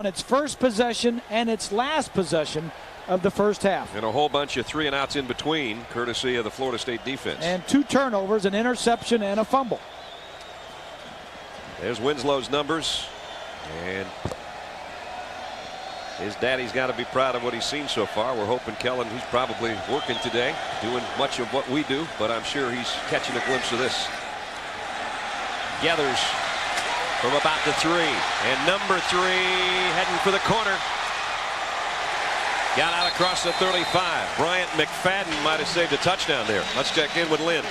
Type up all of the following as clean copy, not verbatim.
on its first possession and its last possession of the first half. And a whole bunch of 3 and outs in between, courtesy of the Florida State defense. And 2 turnovers, an interception, and a fumble. There's Winslow's numbers. And his daddy's got to be proud of what he's seen so far. We're hoping Kellen, who's probably working today, doing much of what we do, but I'm sure he's catching a glimpse of this. Gathers from about the 3, and number 3 heading for the corner. Got out across the 35. Bryant McFadden might have saved a touchdown there. Let's check in with Lynn.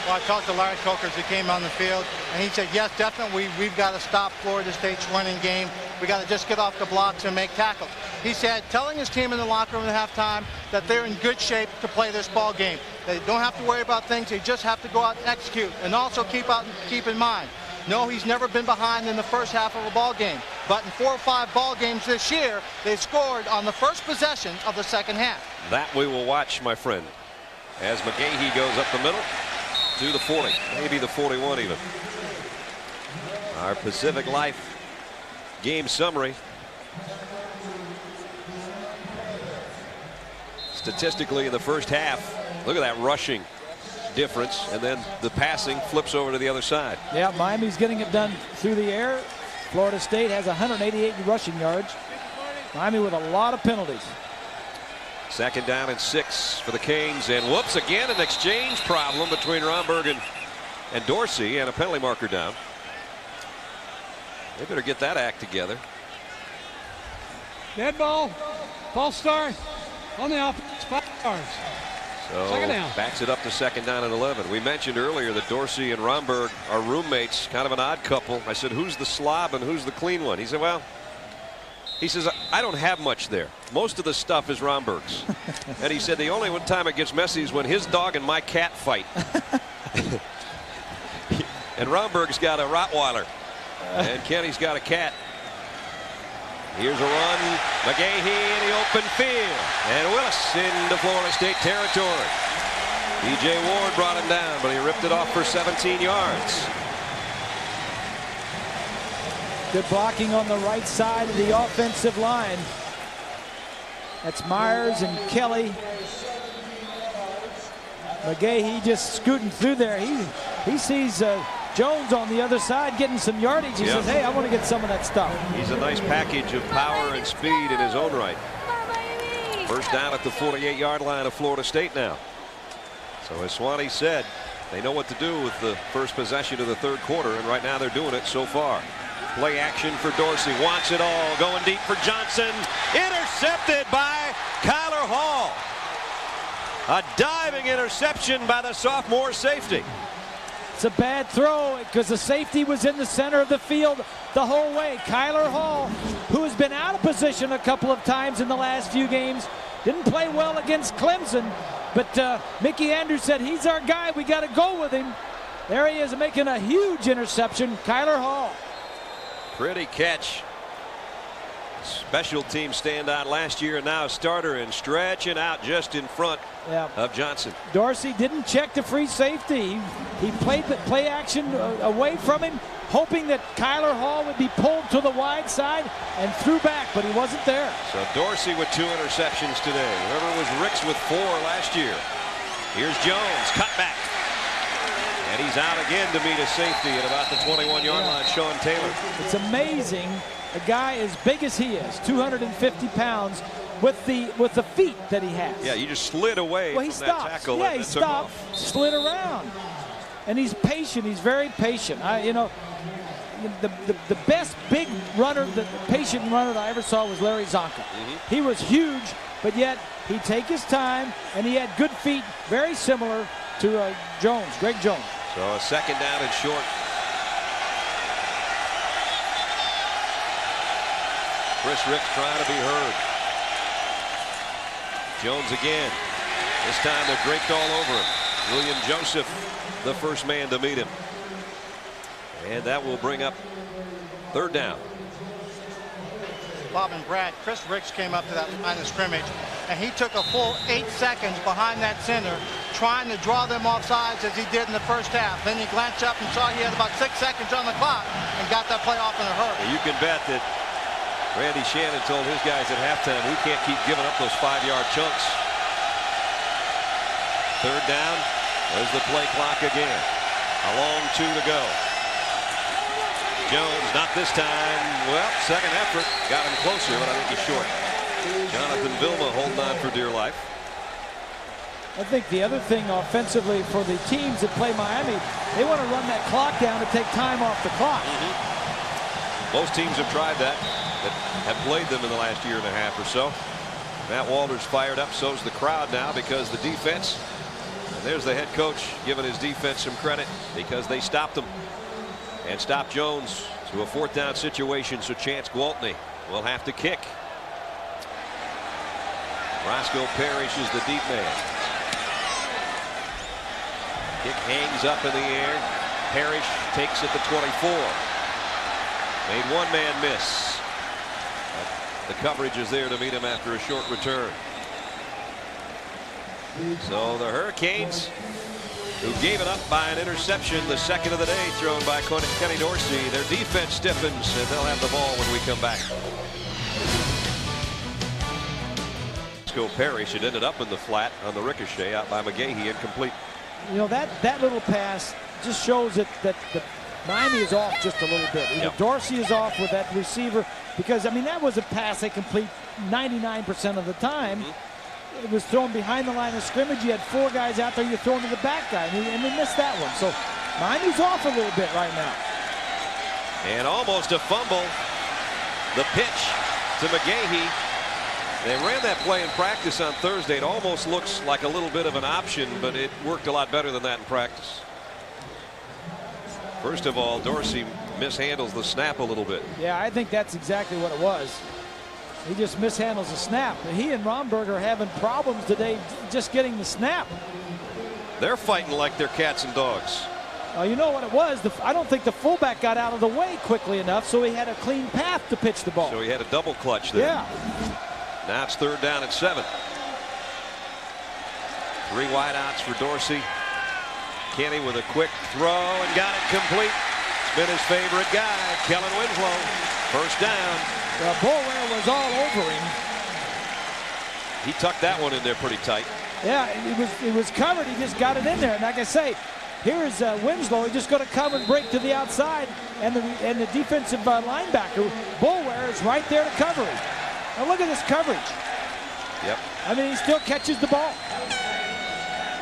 Well, I talked to Larry Coker as he came on the field, and he said, yes, definitely, we've got to stop Florida State's running game. We got to just get off the blocks and make tackles. He said, telling his team in the locker room at halftime that they're in good shape to play this ball game. They don't have to worry about things. They just have to go out and execute. And also keep in mind, no, he's never been behind in the first half of a ball game. But in 4 or 5 ball games this year, they scored on the first possession of the second half. That we will watch, my friend, as McGahee goes up the middle to the 40, maybe the 41 even. Our Pacific Life game summary. Statistically, in the first half, look at that rushing difference, and then the passing flips over to the other side. Yeah, Miami's getting it done through the air. Florida State has 188 rushing yards. Miami with a lot of penalties. 2nd down and 6 for the Canes, and whoops, again an exchange problem between Romberg and Dorsey, and a penalty marker down. They better get that act together. Dead ball, false start on the offense, 5 yards. So Second down. Backs it up to 2nd down and 11. We mentioned earlier that Dorsey and Romberg are roommates, kind of an odd couple. I said, who's the slob and who's the clean one? He said, well, he says, I don't have much there. Most of the stuff is Romberg's. And he said the only one time it gets messy is when his dog and my cat fight. And Romberg's got a Rottweiler, and Kenny's got a cat. Here's a run. McGahee in the open field. And Willis into Florida State territory. B.J. Ward brought him down, but he ripped it off for 17 yards. Good blocking on the right side of the offensive line. That's Myers and Kelly. McGahee just scooting through there. He sees Jones on the other side getting some yardage. He says, hey, I want to get some of that stuff. He's a nice package of power and speed in his own right. First down at the 48-yard line of Florida State now. So as Swanee said, they know what to do with the first possession of the 3rd quarter, and right now they're doing it so far. Play action for Dorsey. Wants it all. Going deep for Johnson. Intercepted by Kyler Hall. A diving interception by the sophomore safety. It's a bad throw because the safety was in the center of the field the whole way. Kyler Hall, who has been out of position a couple of times in the last few games, didn't play well against Clemson, but Mickey Andrews said, he's our guy. We got to go with him. There he is making a huge interception. Kyler Hall. Pretty catch. Special team standout last year, and now a starter and stretching out just in front of Johnson. Dorsey didn't check the free safety. He played the play action away from him, hoping that Kyler Hall would be pulled to the wide side and threw back, but he wasn't there. So Dorsey with 2 interceptions today. Remember, it was Ricks with 4 last year. Here's Jones, cut back. And he's out again to meet a safety at about the 21-yard line, Sean Taylor. It's amazing. A guy as big as he is, 250 pounds, with the feet that he has. Yeah, you just slid away from that tackle. Yeah, he stopped, slid around. And he's patient. He's very patient. You know, the best big runner, the patient runner that I ever saw was Larry Zonka. He was huge, but yet he'd take his time, and he had good feet, very similar to Jones, Greg Jones. So a 2nd down and short. Chris Ricks trying to be heard. Jones again. This time they're draped all over him. William Joseph, the first man to meet him. And that will bring up 3rd down. Bob and Brad, Chris Ricks came up to that line of scrimmage, and he took a full 8 seconds behind that center, trying to draw them off sides as he did in the first half. Then he glanced up and saw he had about 6 seconds on the clock and got that play off in a hurry. You can bet that Randy Shannon told his guys at halftime, we can't keep giving up those 5-yard chunks. Third down. There's the play clock again. A long 2 to go. Jones, not this time. Well, second effort. Got him closer, but I think he's short. Jonathan Vilma holding on for dear life. I think the other thing offensively for the teams that play Miami, they want to run that clock down to take time off the clock. Most teams have tried that have played them in the last year and a half or so. Matt Walter's fired up, so's the crowd now, because the defense, and there's the head coach giving his defense some credit because they stopped them and stopped Jones to a 4th down situation. So Chance Gwaltney will have to kick. Roscoe Parrish is the deep man. Kick hangs up in the air. Parrish takes it to 24. Made one man miss. The coverage is there to meet him after a short return. So the Hurricanes, who gave it up by an interception, the second of the day thrown by Kenny Dorsey, their defense stiffens and they'll have the ball when we come back. Roscoe Parrish, it ended up in the flat on the ricochet out by McGahee, incomplete. You know, that little pass just shows that Miami is off just a little bit. Yep. Dorsey is off with that receiver because, I mean, that was a pass they complete 99% of the time. It was thrown behind the line of scrimmage. You had 4 guys out there. You throw to the back guy, and they missed that one. So Miami's off a little bit right now. And almost a fumble. The pitch to McGahee. They ran that play in practice on Thursday. It almost looks like a little bit of an option, but it worked a lot better than that in practice. First of all, Dorsey mishandles the snap a little bit. Yeah, I think that's exactly what it was. He just mishandles the snap. He and Romberg are having problems today just getting the snap. They're fighting like they're cats and dogs. You know what it was? I don't think the fullback got out of the way quickly enough, so he had a clean path to pitch the ball. So he had a double clutch there. Yeah. Now it's 3rd down and 7. 3 wideouts for Dorsey. Kenny with a quick throw and got it complete. It's been his favorite guy, Kellen Winslow. First down. Well, Boulware was all over him. He tucked that one in there pretty tight. Yeah, it was covered. He just got it in there. And like I say, here's Winslow. He's just going to come and break to the outside, and the defensive linebacker Boulware is right there to cover him. Now look at this coverage. Yep. I mean, he still catches the ball.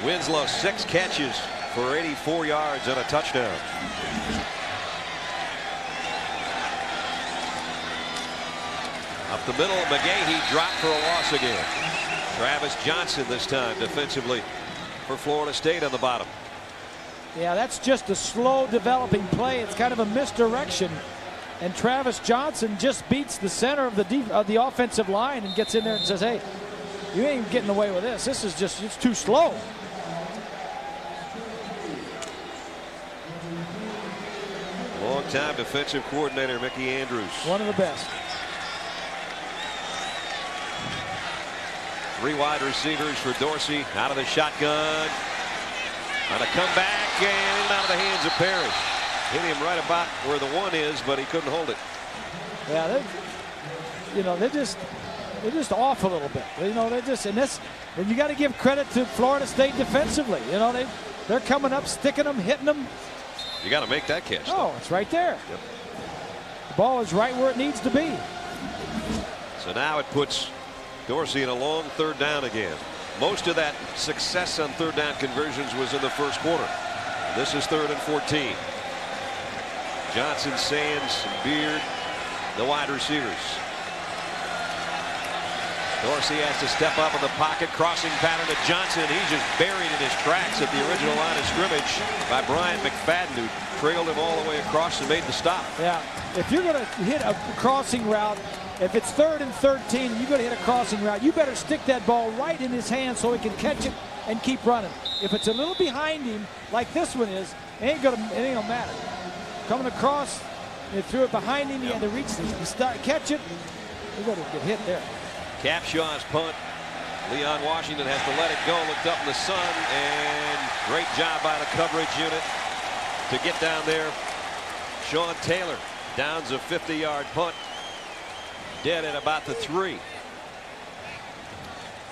Winslow 6 catches for 84 yards and a touchdown. Up the middle, McGahee dropped for a loss again. Travis Johnson this time defensively for Florida State on the bottom. Yeah, that's just a slow developing play. It's kind of a misdirection. And Travis Johnson just beats the center of the offensive line and gets in there and says, hey, you ain't getting away with this. This is just, it's too slow. Long-time defensive coordinator Mickey Andrews. One of the best. 3 wide receivers for Dorsey out of the shotgun. On a comeback and out of the hands of Parrish. Hit him right about where the 1 is, but he couldn't hold it. Yeah, they're just off a little bit. You know, and you got to give credit to Florida State defensively. You know, they're coming up, sticking them, hitting them. You got to make that catch. Oh, it's right there. Yep. The ball is right where it needs to be. So now it puts Dorsey in a long 3rd down again. Most of that success on 3rd down conversions was in the first quarter. This is 3rd and 14. Johnson, Sands, Beard, the wide receivers. Dorsey has to step up in the pocket, crossing pattern to Johnson. He's just buried in his tracks at the original line of scrimmage by Brian McFadden, who trailed him all the way across and made the stop. Yeah, if you're going to hit a crossing route, if it's 3rd and 13, you're going to hit a crossing route, you better stick that ball right in his hand so he can catch it and keep running. If it's a little behind him, like this one is, it ain't gonna matter. Coming across, they threw it behind him. He had to reach it. Catch it. You're going to get hit there. Capshaw's punt. Leon Washington has to let it go. Looked up in the sun, and great job by the coverage unit to get down there. Sean Taylor downs a 50-yard punt. dead at about the 3.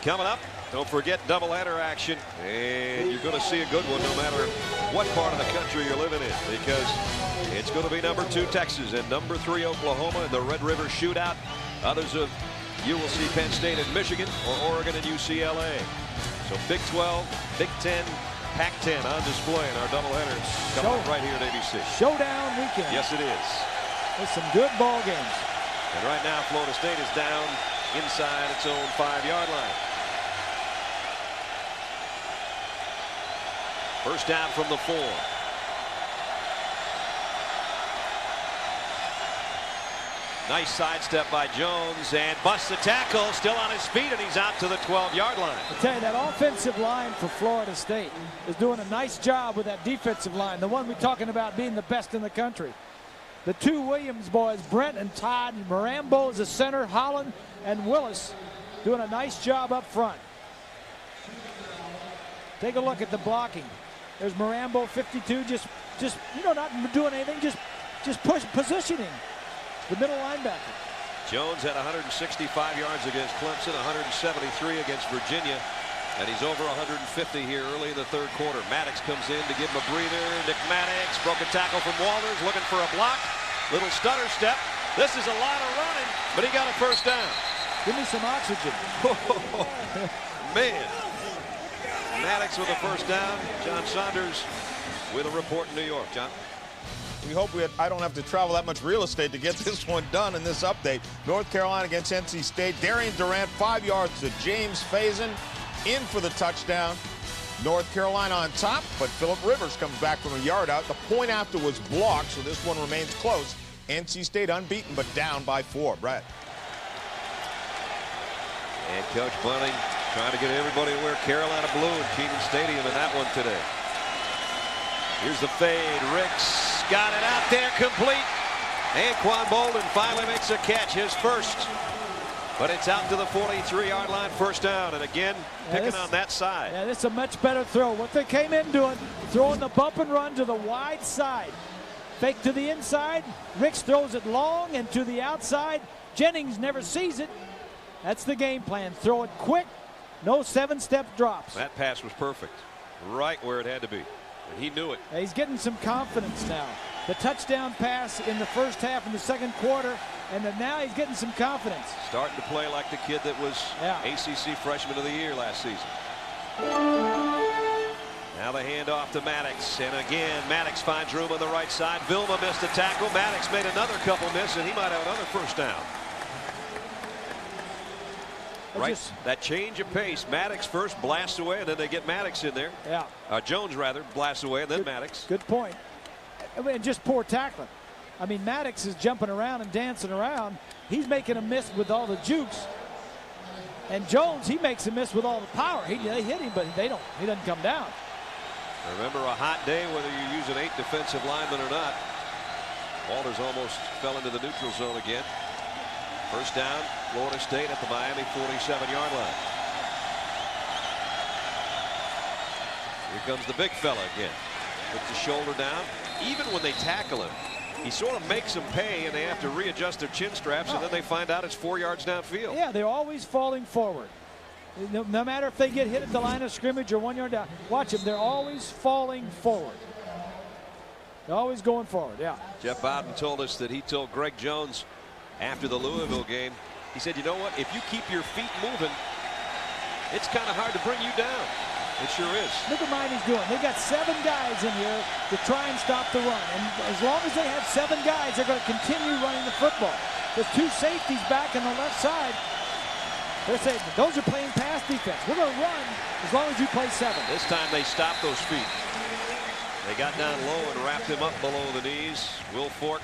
Coming up, don't forget doubleheader action, and you're going to see a good one no matter what part of the country you're living in, because it's going to be number 2 Texas and number 3 Oklahoma in the Red River Shootout. Others of you will see Penn State and Michigan, or Oregon and UCLA. So Big 12, Big 10, Pac-10 on display in our doubleheader coming up right here at ABC. Showdown weekend. Yes, it is. There's some good ball games. And right now, Florida State is down inside its own 5-yard line. First down from the 4. Nice sidestep by Jones, and busts the tackle, still on his feet, and he's out to the 12-yard line. I tell you, that offensive line for Florida State is doing a nice job with that defensive line, the one we're talking about being the best in the country. The 2 Williams boys, Brent and Todd, and Marambo is the center, Holland and Willis doing a nice job up front. Take a look at the blocking. There's Marambo, 52, just not doing anything, just push positioning. The middle linebacker. Jones had 165 yards against Clemson, 173 against Virginia, and he's over 150 here early in the 3rd quarter. Maddox comes in to give him a breather. Nick Maddox broke a tackle from Walters, looking for a block. Little stutter step. This is a lot of running, but he got a first down. Give me some oxygen. Man. Maddox with a first down. John Saunders with a report in New York. John. We hope I don't have to travel that much real estate to get this one done in this update. North Carolina against NC State. Darian Durant 5 yards to James Faison in for the touchdown. North Carolina on top, but Phillip Rivers comes back from a yard out. The point after was blocked, so this one remains close. NC State unbeaten, but down by 4. Brett. And Coach Bunting trying to get everybody to wear Carolina blue in Kenan Stadium in that one today. Here's the fade. Ricks got it out there, complete. Anquan Bolden finally makes a catch, his first. But it's out to the 43-yard line, first down. And again, picking on that side. Yeah, this is a much better throw. What they came in doing, throwing the bump and run to the wide side. Fake to the inside. Ricks throws it long and to the outside. Jennings never sees it. That's the game plan. Throw it quick. No 7-step drops. That pass was perfect. Right where it had to be. And he knew it. He's getting some confidence now. The touchdown pass in the first half in the 2nd quarter, and then now he's getting some confidence. Starting to play like the kid that was ACC Freshman of the Year last season. Now the handoff to Maddox, and again Maddox finds room on the right side. Vilma missed a tackle. Maddox made another couple miss, and he might have another first down. Right, that change of pace. Maddox first blasts away, and then they get Maddox in there. Yeah. Jones rather blasts away, and then Maddox. Good point. And just poor tackling. I mean, Maddox is jumping around and dancing around. He's making a miss with all the jukes. And Jones, he makes a miss with all the power. They hit him, but he doesn't come down. Remember, a hot day, whether you're using 8 defensive linemen or not. Walters almost fell into the neutral zone again. First down, Florida State at the Miami 47-yard line. Here comes the big fella again. Puts the shoulder down. Even when they tackle him, he sort of makes them pay, and they have to readjust their chin straps, and then they find out it's 4 yards downfield. Yeah, they're always falling forward. No matter if they get hit at the line of scrimmage or 1 yard down. Watch them. They're always falling forward. They're always going forward, yeah. Jeff Bowden told us that he told Greg Jones after the Louisville game, he said, you know what, if you keep your feet moving, it's kind of hard to bring you down. It sure is. Look what Miami's doing. They got 7 guys in here to try and stop the run. And as long as they have 7 guys, they're going to continue running the football. There's 2 safeties back on the left side. They're saying, those are playing pass defense. We're going to run as long as you play 7. This time they stopped those feet. They got down low and wrapped him up below the knees. Will Fork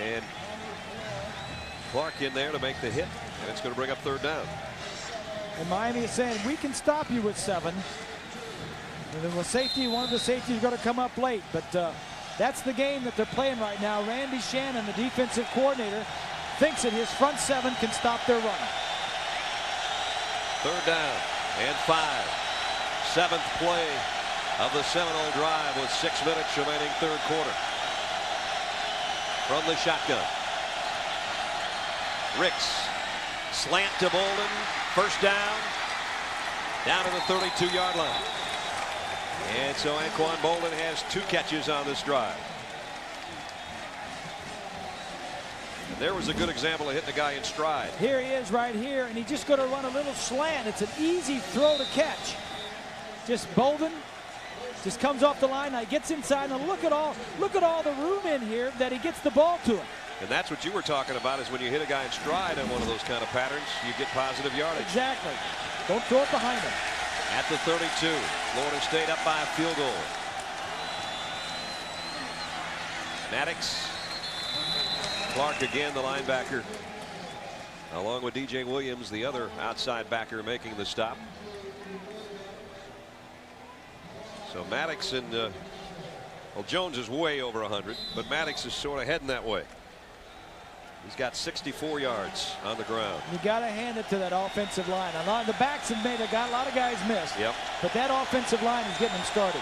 and Clark in there to make the hit. And it's going to bring up 3rd down. And Miami is saying, we can stop you with 7. And then the safety, one of the safeties is going to come up late. But that's the game that they're playing right now. Randy Shannon, the defensive coordinator, thinks that his front 7 can stop their run. 3rd down and 5. 7th play of the Seminole drive with 6 minutes remaining 3rd quarter. From the shotgun. Ricks Slant to Bowden. First down. Down to the 32-yard line. And so Anquan Bowden has 2 catches on this drive. And there was a good example of hitting the guy in stride. Here he is right here, and he's just going to run a little slant. It's an easy throw to catch. Just Bowden just comes off the line. Now he gets inside, and look at all the room in here that he gets the ball to him. And that's what you were talking about, is when you hit a guy in stride on one of those kind of patterns, you get positive yardage. Exactly. Don't throw it behind him. At the 32, Florida State up by a field goal. Maddox, Clark again, the linebacker, along with DJ Williams, the other outside backer, making the stop. So Maddox and well, Jones is way over 100, but Maddox is sort of heading that way. He's got 64 yards on the ground. You got to hand it to that offensive line. A lot of the backs have made a lot of guys miss. Yep. But that offensive line is getting them started.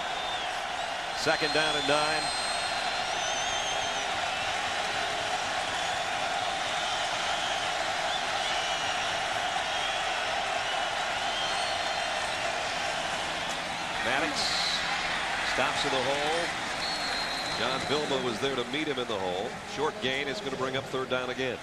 2nd down and 9. Maddox stops in the hole. John Vilma was there to meet him in the hole. Short gain is going to bring up 3rd down again.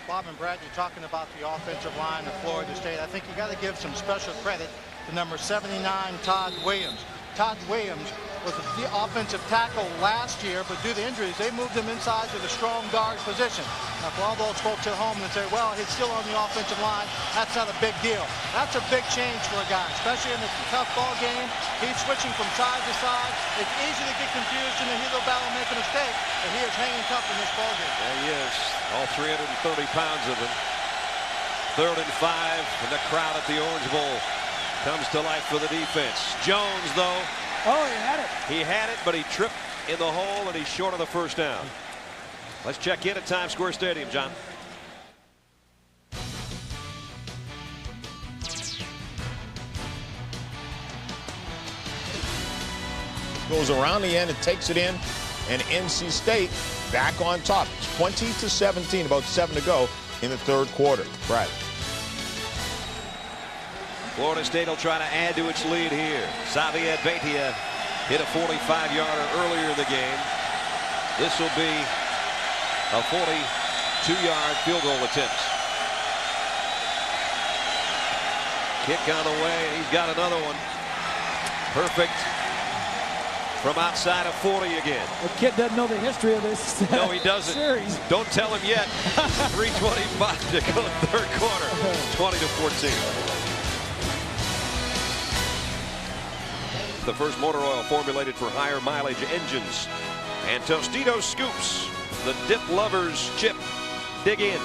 Bob and Brad, you're talking about the offensive line of Florida State. I think you got to give some special credit to number 79, Todd Williams. Todd Williams was the offensive tackle last year, but due to injuries, they moved him inside to the strong guard position. Now, for all those folks at home that say, well, he's still on the offensive line, that's not a big deal. That's a big change for a guy, especially in a tough ball game. He's switching from side to side. It's easy to get confused in the heat of the battle and make a mistake, but he is hanging tough in this ball game. There he is, all 330 pounds of him. 3rd and 5, and the crowd at the Orange Bowl comes to life for the defense. Jones, though. Oh, he had it. He had it, but he tripped in the hole, and he's short of the 1st down. Let's check in at Times Square Stadium, John. Goes around the end and takes it in, and NC State back on top. It's 20-17, about 7 to go in the 3rd quarter. Brad. Florida State will try to add to its lead here. Xavier Beitia hit a 45-yarder earlier in the game. This will be a 42-yard field goal attempt. Kick on the way, and he's got another one. Perfect from outside of 40 again. The kid doesn't know the history of this No, he doesn't. series. Don't tell him yet. 3:25 to go, 3rd quarter. 20-14. The first motor oil formulated for higher mileage engines. And Tostitos Scoops, the dip lovers chip. Dig in.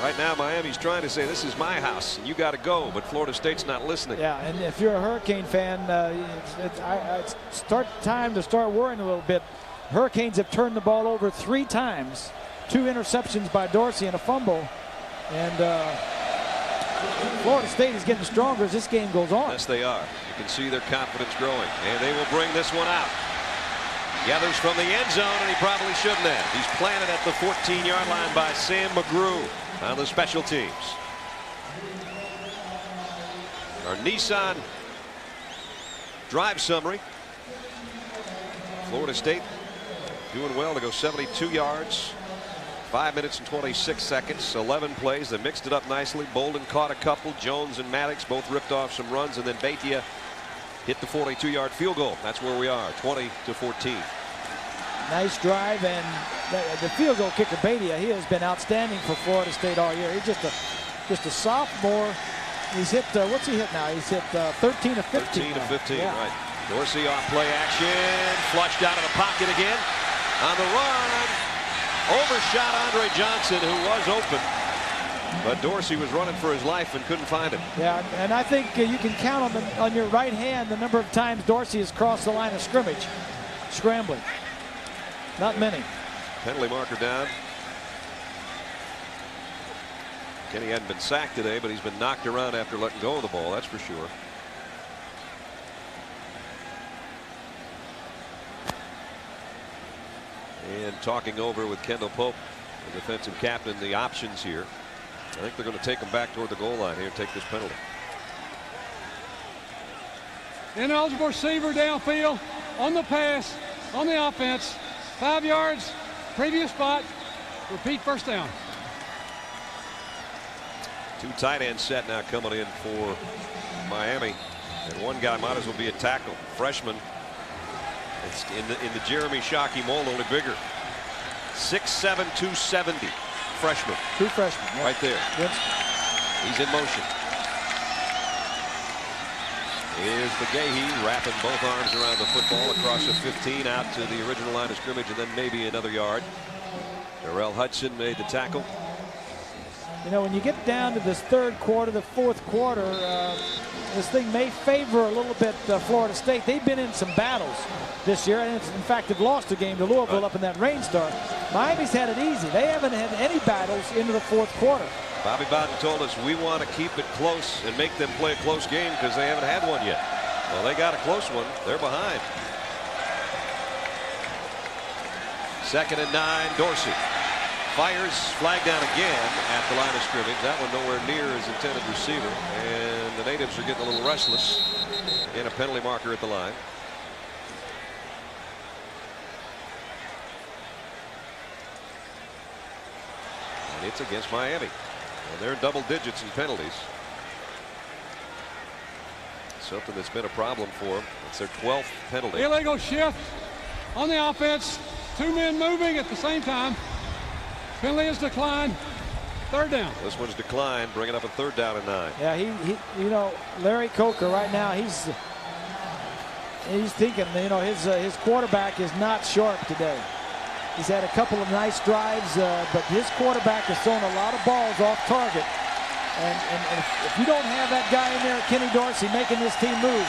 Right now, Miami's trying to say, this is my house, and you got to go, but Florida State's not listening. Yeah, and if you're a Hurricane fan, it's time to start worrying a little bit. Hurricanes have turned the ball over 3 times. 2 interceptions by Dorsey and a fumble. And Florida State is getting stronger as this game goes on. Yes, they are. You can see their confidence growing, and they will bring this one out. Gathers from the end zone, and he probably shouldn't have. He's planted at the 14-yard line by Sam McGrew on the special teams. Our Nissan drive summary. Florida State doing well to go 72 yards. 5 minutes and 26 seconds, 11 plays. They mixed it up nicely. Bowden caught a couple. Jones and Maddox both ripped off some runs, and then Beitia hit the 42-yard field goal. That's where we are, 20-14. Nice drive, and the field goal kicker Beitia, he has been outstanding for Florida State all year. He's just a sophomore. He's hit what's he hit now? He's hit 13 of 15. 13 of 15, yeah. right. Dorsey off play action, flushed out of the pocket again. On the run, overshot Andre Johnson, who was open. But Dorsey was running for his life and couldn't find him. Yeah, and I think you can count on your right hand the number of times Dorsey has crossed the line of scrimmage, scrambling. Not many. Penalty marker down. Kenny hadn't been sacked today, but he's been knocked around after letting go of the ball, that's for sure. And talking over with Kendall Pope the defensive captain, the options here. I think they're going to take him back toward the goal line here and take this penalty. Ineligible receiver downfield on the pass on the offense. 5 yards, previous spot. Repeat, first down. 2 tight end set now coming in for Miami, and one guy might as well be a tackle. Freshman. It's in the Jeremy Shockey mold, only bigger. 6'7", 270. Freshman. True freshman. Yep. Right there. Yep. He's in motion. Here's McGahee wrapping both arms around the football across the 15 out to the original line of scrimmage, and then maybe another yard. Darrell Hudson made the tackle. You know, when you get down to this third quarter, the fourth quarter, this thing may favor a little bit Florida State. They've been in some battles this year, and in fact have lost a game to Louisville up in that rainstorm. Miami's had it easy. They haven't had any battles into the fourth quarter. Bobby Bowden told us we want to keep it close and make them play a close game because they haven't had one yet. Well, they got a close one. They're behind. 2nd and 9. Dorsey fires, flag down again at the line of scrimmage. That one nowhere near his intended receiver, and the natives are getting a little restless. And a penalty marker at the line. And it's against Miami, and they're in double digits in penalties. Something that's been a problem for them. It's their 12th penalty. Illegal shift on the offense. 2 men moving at the same time. Penalty is declined. 3rd down. This one's declined, bringing up a 3rd down and 9. Yeah, you know, Larry Coker right now, he's thinking, you know, his quarterback is not sharp today. He's had a couple of nice drives, but his quarterback has thrown a lot of balls off target. And if you don't have that guy in there, Kenny Dorsey, making this team move,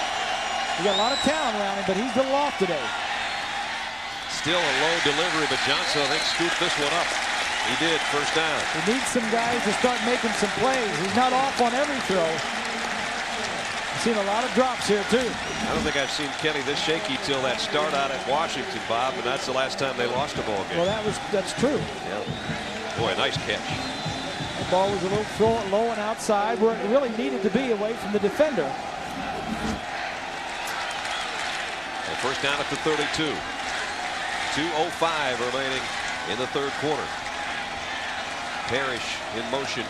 you got a lot of talent around him, but he's a little off today. Still a low delivery, but Johnson, I think, scooped this one up. He did. First down. He needs some guys to start making some plays. He's not off on every throw. I've seen a lot of drops here, too. I don't think I've seen Kenny this shaky till that start out at Washington, Bob, and that's the last time they lost a ball game. Well, that's true. Yeah. Boy, nice catch. The ball was a little low and outside where it really needed to be, away from the defender. And first down at the 32. 2:05 remaining in the third quarter. Parrish in motion.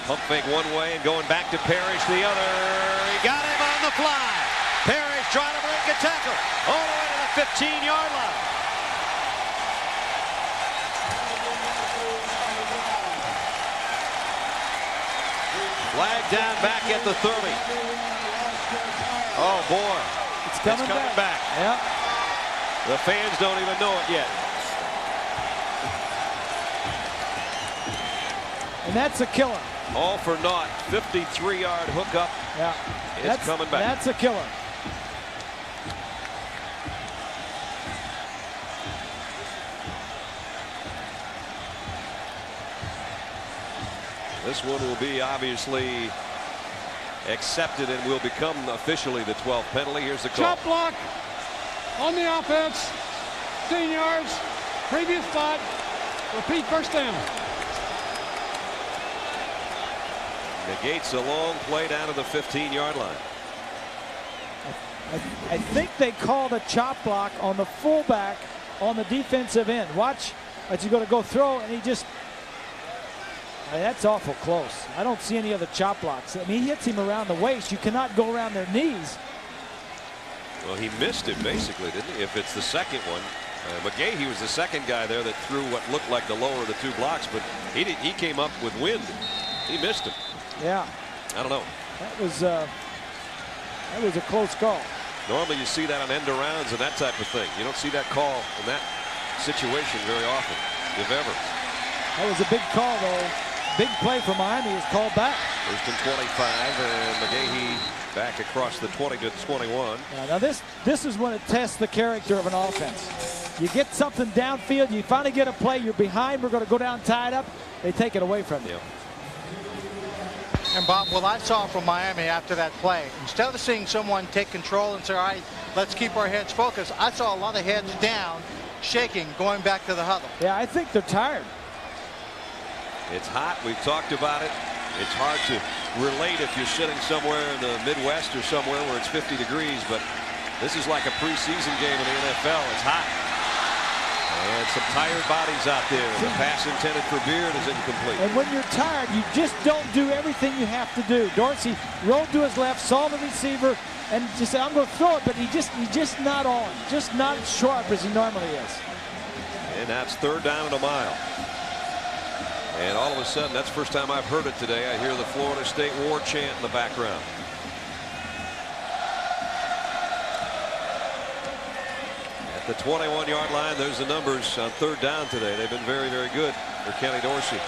Pump fake one way and going back to Parrish the other. He got him on the fly. Parrish trying to break a tackle all the way to the 15-yard line. Flag down back at the 30. Oh boy. It's coming back. Yeah. The fans don't even know it yet. And that's a killer. All for naught. 53-yard hookup. Yeah. It's coming back. That's a killer. This one will be obviously accepted and will become officially the 12th penalty. Here's the call. Chop block on the offense. 10 yards. Previous spot. Repeat, first down. Negates a long play down to the 15-yard line. I think they called a chop block on the fullback on the defensive end. Watch as you're going to go throw, and he just... That's awful close. I don't see any other chop blocks. I mean, he hits him around the waist. You cannot go around their knees. Well, he missed it basically, didn't he? If it's the second one. McGahee was the second guy there that threw what looked like the lower of the 2 blocks, but he came up with wind. He missed him. Yeah. I don't know. That was a close call. Normally you see that on end arounds and that type of thing. You don't see that call in that situation very often, if ever. That was a big call, though. Big play for Miami is called back. First and 25, and McGahee back across the 20 to 21. Now this is when it tests the character of an offense. You get something downfield, you finally get a play, you're behind, we're going to go down, tie it up, they take it away from you. Yeah. And Bob, what I saw from Miami after that play, instead of seeing someone take control and say, all right, let's keep our heads focused, I saw a lot of heads down, shaking, going back to the huddle. Yeah, I think they're tired. It's hot. We've talked about it. It's hard to relate if you're sitting somewhere in the Midwest or somewhere where it's 50 degrees, but this is like a preseason game in the NFL. It's hot. And some tired bodies out there. The pass intended for Beard is incomplete. And when you're tired, you just don't do everything you have to do. Dorsey rolled to his left, saw the receiver, and just said, I'm going to throw it, but he's just not on. Just not as sharp as he normally is. And that's 3rd down and a mile. And all of a sudden, that's the first time I've heard it today. I hear the Florida State war chant in the background. At the 21-yard line, there's the numbers on 3rd down today. They've been very, very good for Kenny Dorsey.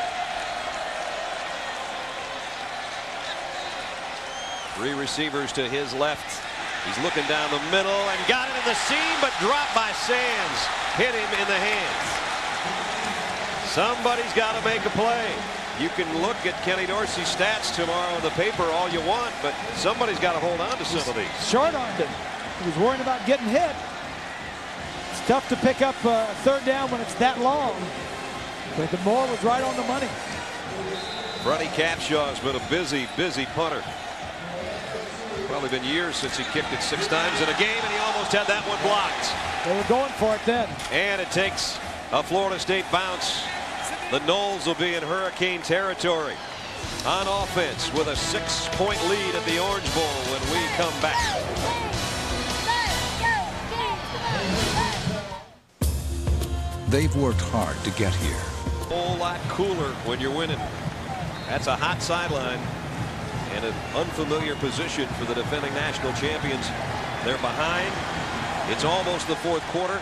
3 receivers to his left. He's looking down the middle and got it in the seam, but dropped by Sands. Hit him in the hands. Somebody's got to make a play. You can look at Kenny Dorsey's stats tomorrow in the paper all you want, but somebody's got to hold on to some of these. Short-armed him. He was worried about getting hit. It's tough to pick up 3rd down when it's that long. But the Moore was right on the money. Freddie Capshaw's been a busy, busy punter. Probably been years since he kicked it 6 times in a game, and he almost had that one blocked. They were going for it then. And it takes a Florida State bounce. The Noles will be in hurricane territory on offense with a 6-point lead at the Orange Bowl when we come back. They've worked hard to get here. A whole lot cooler when you're winning. That's a hot sideline and an unfamiliar position for the defending national champions. They're behind. It's almost the 4th quarter.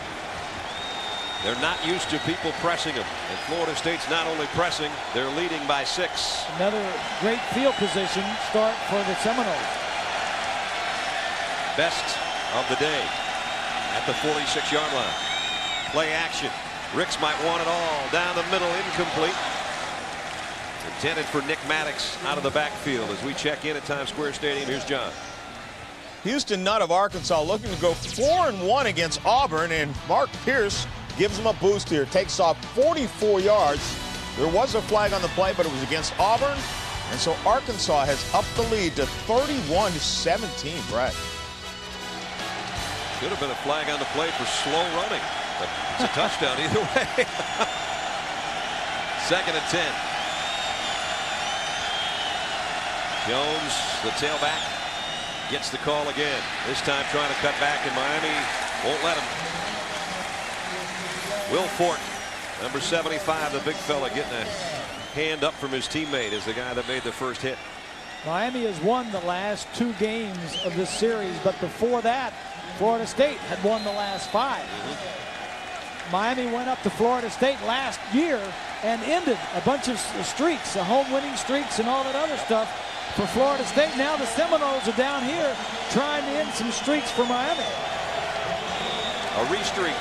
They're not used to people pressing them. And Florida State's not only pressing, they're leading by 6. Another great field position start for the Seminoles. Best of the day at the 46-yard line. Play action. Ricks might want it all. Down the middle, incomplete. Intended for Nick Maddox out of the backfield as we check in at Times Square Stadium. Here's John. Houston Nutt of Arkansas looking to go 4-1 against Auburn, and Mark Pierce gives him a boost here. Takes off 44 yards. There was a flag on the play, but it was against Auburn. And so Arkansas has upped the lead to 31-17, Brett. Should have been a flag on the play for slow running, but it's a touchdown either way. 2nd and 10. Jones, the tailback, gets the call again. This time trying to cut back, and Miami won't let him. Will Fort, number 75, the big fella, getting a hand up from his teammate, is the guy that made the first hit. Miami has won the last 2 games of this series, but before that, Florida State had won the last 5. Miami went up to Florida State last year and ended a bunch of streaks, the home winning streaks and all that other stuff for Florida State. Now the Seminoles are down here trying to end some streaks for Miami. A restreak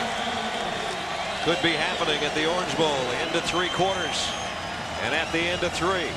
could be happening at the Orange Bowl. Into 3 quarters. And at the end of 3,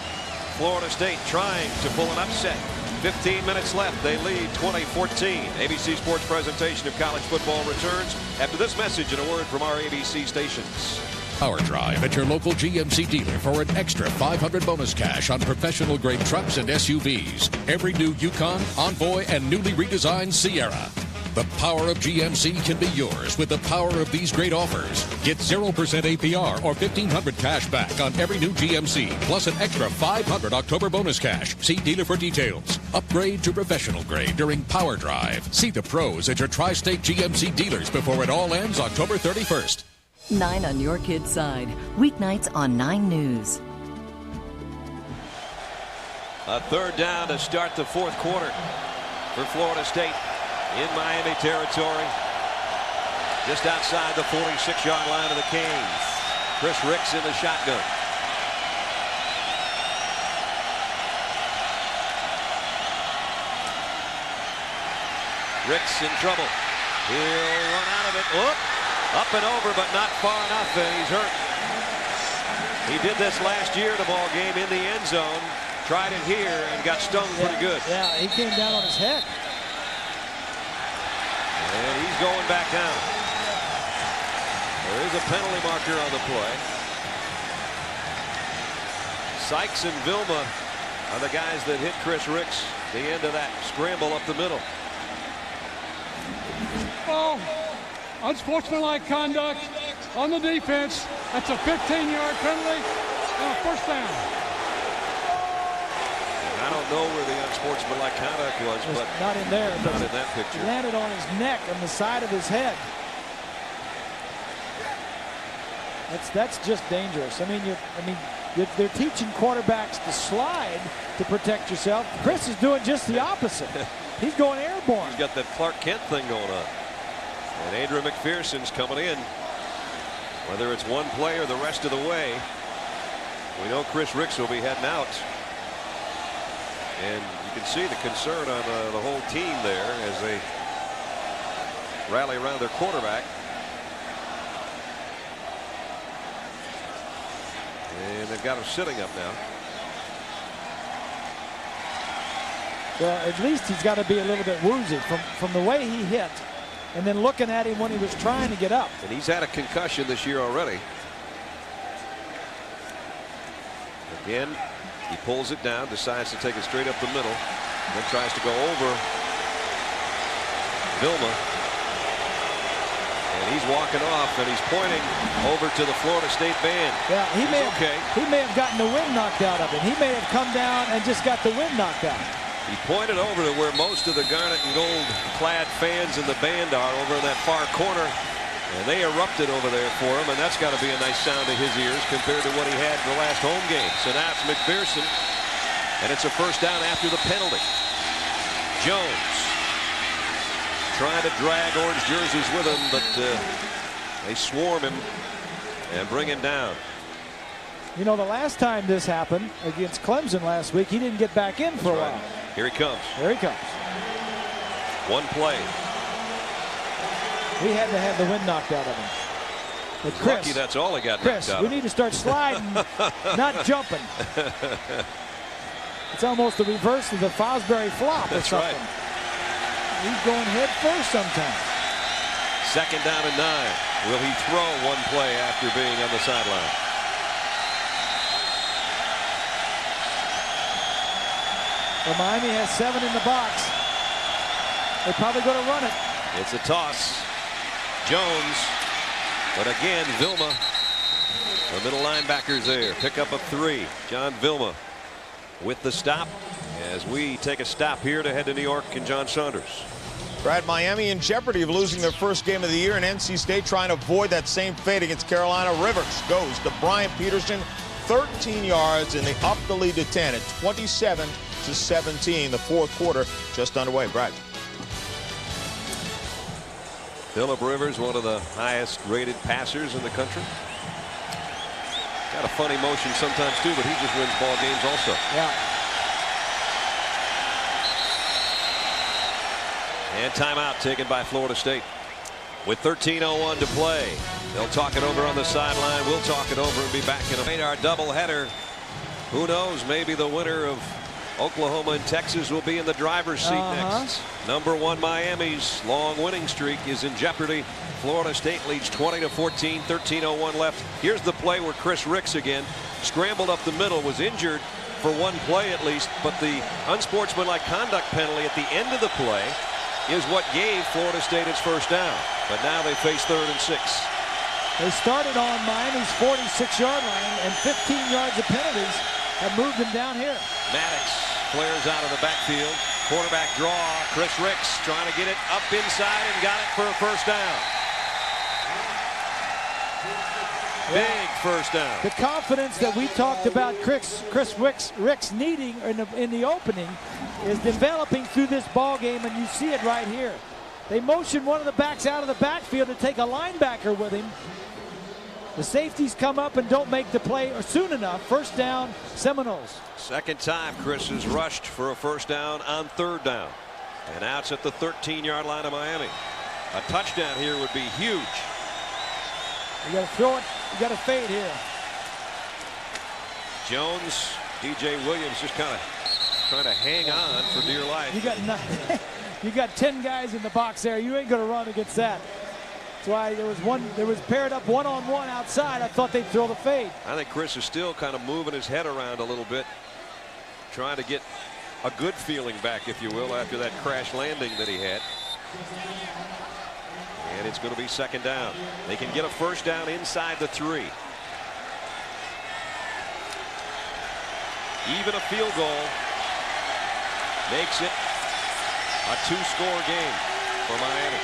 Florida State trying to pull an upset. 15 minutes left. They lead 20-14. ABC Sports presentation of college football returns after this message and a word from our ABC stations. Power Drive at your local GMC dealer for an extra $500 bonus cash on professional grade trucks and SUVs. Every new Yukon, Envoy, and newly redesigned Sierra. The power of GMC can be yours with the power of these great offers. Get 0% APR or $1,500 cash back on every new GMC, plus an extra $500 October bonus cash. See dealer for details. Upgrade to professional grade during Power Drive. See the pros at your tri-state GMC dealers before it all ends October 31st. 9 on your kid's side. Weeknights on 9 News. A 3rd down to start the 4th quarter for Florida State in Miami territory. Just outside the 46-yard line of the Canes. Chris Ricks in the shotgun. Ricks in trouble. He'll run out of it. Whoop. Up and over, but not far enough, and he's hurt. He did this last year in a ball game in the end zone. Tried it here and got stung pretty good. Yeah, he came down on his head. And he's going back down. There is a penalty marker on the play. Sykes and Vilma are the guys that hit Chris Ricks the end of that scramble up the middle. Oh, unsportsmanlike conduct on the defense. That's a 15-yard penalty and a first down. I don't know where the unsportsmanlike conduct was, but not in there. Not in that picture. Landed on his neck on the side of his head. That's just dangerous. I mean, they're teaching quarterbacks to slide to protect yourself. Chris is doing just the opposite. He's going airborne. He's got that Clark Kent thing going on. And Andrew McPherson's coming in. Whether it's one play or the rest of the way, we know Chris Ricks will be heading out. And you can see the concern on the whole team there as they rally around their quarterback. And they've got him sitting up now. Well, at least he's got to be a little bit woozy from the way he hit, and then looking at him when he was trying to get up. And he's had a concussion this year already. Again, he pulls it down, decides to take it straight up the middle, then tries to go over Vilma. And he's walking off, and he's pointing over to the Florida State band. Yeah, he may have gotten the wind knocked out of him. He may have come down and just got the wind knocked out. He pointed over to where most of the garnet and gold clad fans in the band are, over in that far corner, and they erupted over there for him, and that's got to be a nice sound to his ears compared to what he had in the last home game. So now it's McPherson, and it's a first down after the penalty. Jones trying to drag orange jerseys with him, but they swarm him and bring him down. You know, the last time this happened against Clemson last week, he didn't get back in for a while. Here he comes. There he comes. One play. He had to have the wind knocked out of him. But Chris, lucky that's all he got knocked out. We need to start sliding, not jumping. It's almost the reverse of the Fosbury flop or something. Right. He's going head first sometimes. Second down and 9. Will he throw one play after being on the sideline? Well, Miami has 7 in the box. They're probably going to run it. It's a toss. Jones. But again, Vilma. The middle linebackers there. Pick up of 3. John Vilma with the stop as we take a stop here to head to New York and John Saunders. Brad, Miami in jeopardy of losing their first game of the year, and NC State trying to avoid that same fate against Carolina. Rivers goes to Brian Peterson, 13 yards, and they up the lead to 10 at 27-17. The fourth quarter just underway. Brad. Phillip Rivers, one of the highest rated passers in the country. Got a funny motion sometimes too, but he just wins ball games also. Yeah. And timeout taken by Florida State with 13:01 to play. They'll talk it over on the sideline. We'll talk it over and be back in a minute. Our doubleheader. Who knows? Maybe the winner of Oklahoma and Texas will be in the driver's seat next. Number 1 Miami's long winning streak is in jeopardy. Florida State leads 20-14. 13:01 left. Here's the play where Chris Ricks again scrambled up the middle, was injured for one play at least, but the unsportsmanlike conduct penalty at the end of the play is what gave Florida State its first down. But now they face 3rd and 6. They started on Miami's 46-yard line, and 15 yards of penalties have moved them down here. Maddox flares out of the backfield. Quarterback draw. Chris Ricks trying to get it up inside and got it for a first down. Big first down. The confidence that we talked about Chris Ricks needing in the opening is developing through this ball game, and you see it right here. They motion one of the backs out of the backfield to take a linebacker with him. The safeties come up and don't make the play soon enough. First down, Seminoles. Second time Chris has rushed for a first down on 3rd down. And now it's at the 13-yard line of Miami. A touchdown here would be huge. You got to throw it. You got to fade here. Jones, DJ Williams just kind of trying to hang on for dear life. You got 10 guys in the box there. You ain't going to run against that. That's why there was paired up one-on-one outside. I thought they'd throw the fade. I think Chris is still kind of moving his head around a little bit, trying to get a good feeling back, if you will, after that crash landing that he had. And it's going to be second down. They can get a first down inside the 3. Even a field goal makes it a 2-score game for Miami.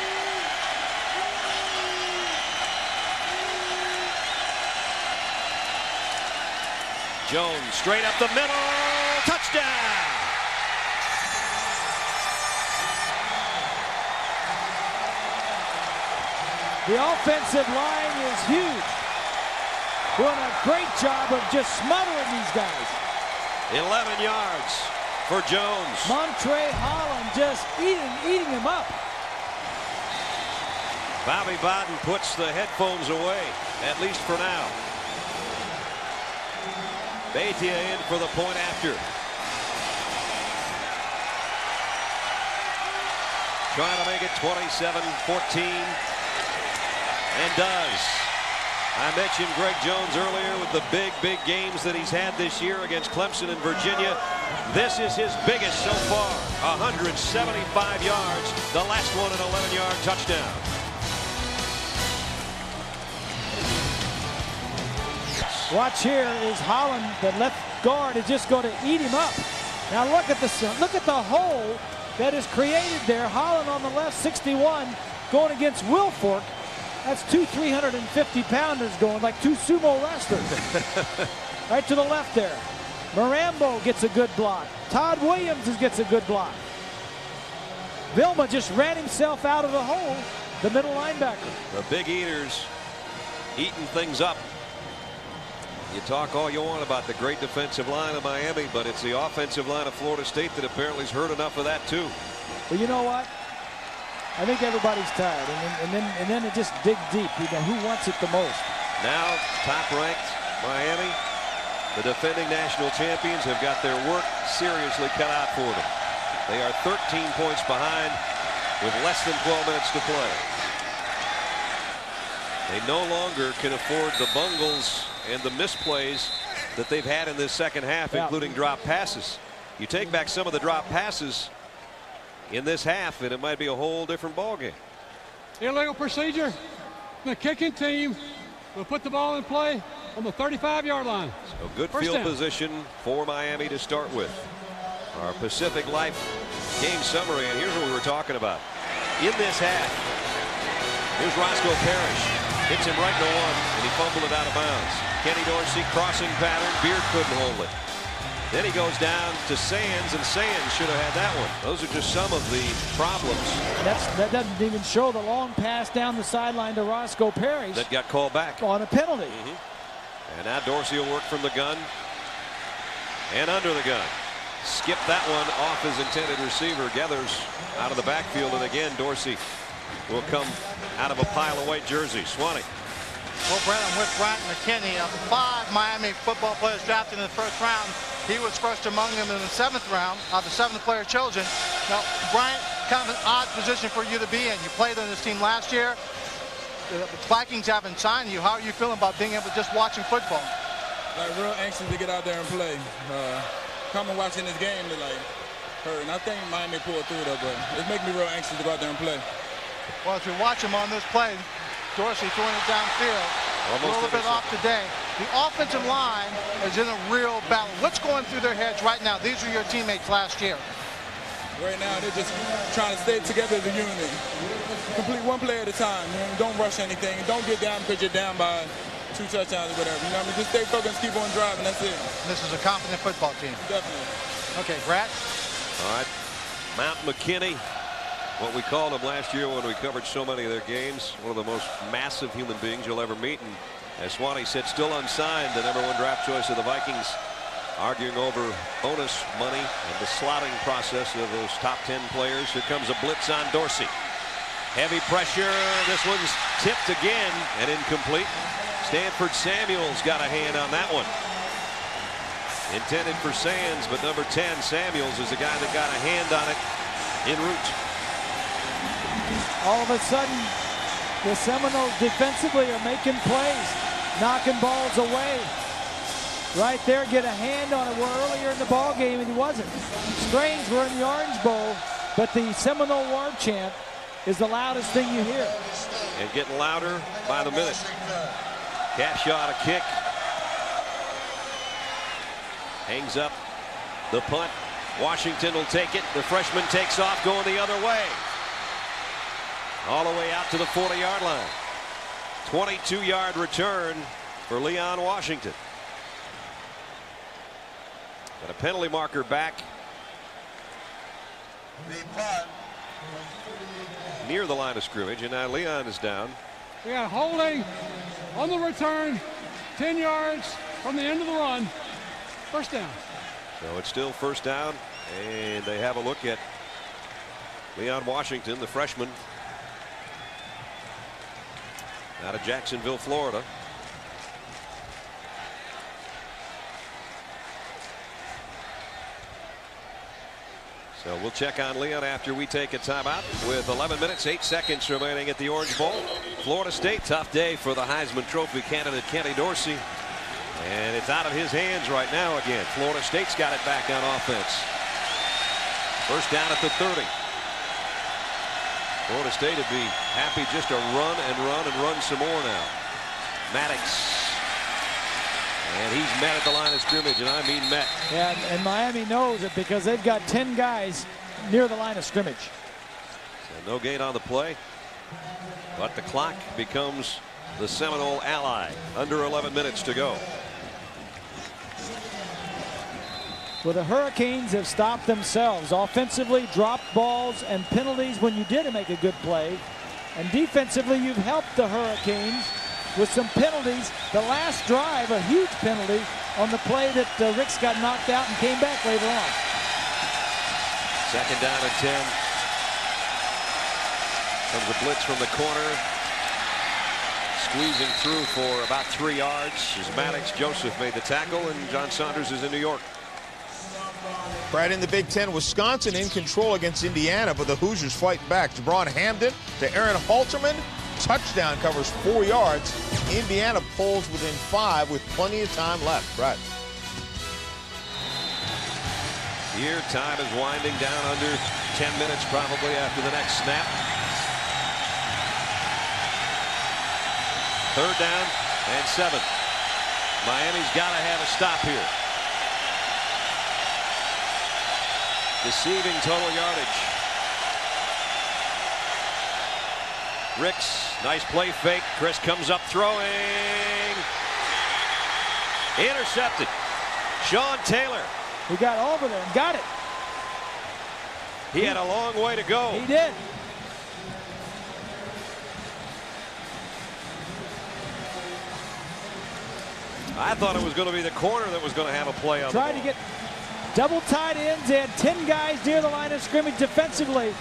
Jones straight up the middle. Touchdown. The offensive line is huge. Doing a great job of just smothering these guys. 11 yards for Jones. Montre Holland just eating him up. Bobby Bowden puts the headphones away, at least for now. Beitia in for the point after. Trying to make it 27-14. And does. I mentioned Greg Jones earlier with the big games that he's had this year against Clemson and Virginia. This is his biggest so far. 175 yards. The last one an 11-yard touchdown. Watch here is Holland, the left guard, is just going to eat him up. Now look at the hole that is created there. Holland on the left, 61, going against Wilfork. That's 2 350-pounders going like 2 sumo wrestlers. Right to the left there. Marambo gets a good block. Todd Williams gets a good block. Vilma just ran himself out of the hole, the middle linebacker. The big eaters eating things up. You talk all you want about the great defensive line of Miami, but it's the offensive line of Florida State that apparently has heard enough of that too. Well, you know what? I think everybody's tired, and then it just dig deep. You know, who wants it the most? Now, top-ranked Miami, the defending national champions, have got their work seriously cut out for them. They are 13 points behind with less than 12 minutes to play. They no longer can afford the bungles and the misplays that they've had in this second half, including drop passes. You take back some of the drop passes in this half, and it might be a whole different ballgame. Illegal procedure. The kicking team will put the ball in play on the 35-yard line. So good field position for Miami to start with. Our Pacific Life game summary, and here's what we were talking about. In this half, here's Roscoe Parrish. Hits him right in the 1, and he fumbled it out of bounds. Kenny Dorsey crossing pattern. Beard couldn't hold it. Then he goes down to Sands, and Sands should have had that one. Those are just some of the problems. That doesn't even show the long pass down the sideline to Roscoe Parrish. That got called back. On a penalty. And now Dorsey will work from the gun and under the gun. Skip that one off his intended receiver. Gathers out of the backfield, and again Dorsey will come out of a pile of white jerseys. Swanee. Well, Brett, I'm with Bryant McKinney. 5 Miami football players drafted in the first round. He was first among them in the 7th round, the 7th player chosen. Now, Bryant, kind of an odd position for you to be in. You played on this team last year. The Vikings haven't signed you. How are you feeling about being able to just watching football? Like, real anxious to get out there and play. Coming watching this game to hurt. And I think Miami pulled through though, but it's making me real anxious to go out there and play. Well, as we watch him on this play, Dorsey throwing it downfield. A little bit off today. The offensive line is in a real battle. What's going through their heads right now? These are your teammates last year. Right now, they're just trying to stay together as a unit. Complete one play at a time. Don't rush anything. Don't get down because you're down by 2 touchdowns or whatever. You know what I mean? Just stay focused, keep on driving. That's it. This is a confident football team. Definitely. Okay, Brad. All right. Mount McKinney, what we called him last year when we covered so many of their games, one of the most massive human beings you'll ever meet. And as Swanee said, still unsigned, the #1 draft choice of the Vikings, arguing over bonus money and the slotting process of those top 10 players. Here comes a blitz on Dorsey. Heavy pressure. This one's tipped again and incomplete. Stanford Samuels got a hand on that one. Intended for Sands, but number 10, Samuels, is the guy that got a hand on it en route. All of a sudden, The Seminoles defensively are making plays, knocking balls away. Right there, get a hand on it, where earlier in the ball game and he wasn't. Strange, we're in the Orange Bowl, but the Seminole War chant is the loudest thing you hear. And getting louder by the minute. Capshaw a kick. Hangs up the punt. Washington will take it. The freshman takes off, going the other way. All the way out to the 40-yard line. 22-yard return for Leon Washington. Got a penalty marker back near the line of scrimmage, and now Leon is down. We got holding on the return, 10 yards from the end of the run. First down. So it's still first down, and they have a look at Leon Washington, the freshman out of Jacksonville, Florida. So we'll check on Leon after we take a timeout with 11 minutes, 8 seconds remaining at the Orange Bowl. Florida State, tough day for the Heisman Trophy candidate Kenny Dorsey. And it's out of his hands right now again. Florida State's got it back on offense. First down at the 30. Florida State would be happy just to run and run and run some more now. Maddox. And he's met at the line of scrimmage, and I mean met. Yeah, and Miami knows it because they've got 10 guys near the line of scrimmage. So no gain on the play. But the clock becomes the Seminole ally. Under 11 minutes to go. Well, the Hurricanes have stopped themselves offensively, dropped balls and penalties when you did make a good play. And defensively, you've helped the Hurricanes with some penalties. The last drive, a huge penalty on the play that Ricks got knocked out and came back later on. Second down and 10. Comes a blitz from the corner. Squeezing through for about 3 yards as Maddox Joseph made the tackle, and John Saunders is in New York. Brad, in the Big Ten, Wisconsin in control against Indiana, but the Hoosiers fighting back. Jabron Hamden to Aaron Halterman. Touchdown, covers 4 yards. Indiana pulls within 5 with plenty of time left. Brad. Here, time is winding down, under 10 minutes probably after the next snap. Third down and 7. Miami's got to have a stop here. Deceiving total yardage. Ricks, nice play fake. Chris comes up throwing. Intercepted. Sean Taylor. He got over there and got it. He had a long way to go. He did. I thought it was going to be the corner that was going to have a play on. Tried to get double tight ends. They had 10 guys near the line of scrimmage defensively.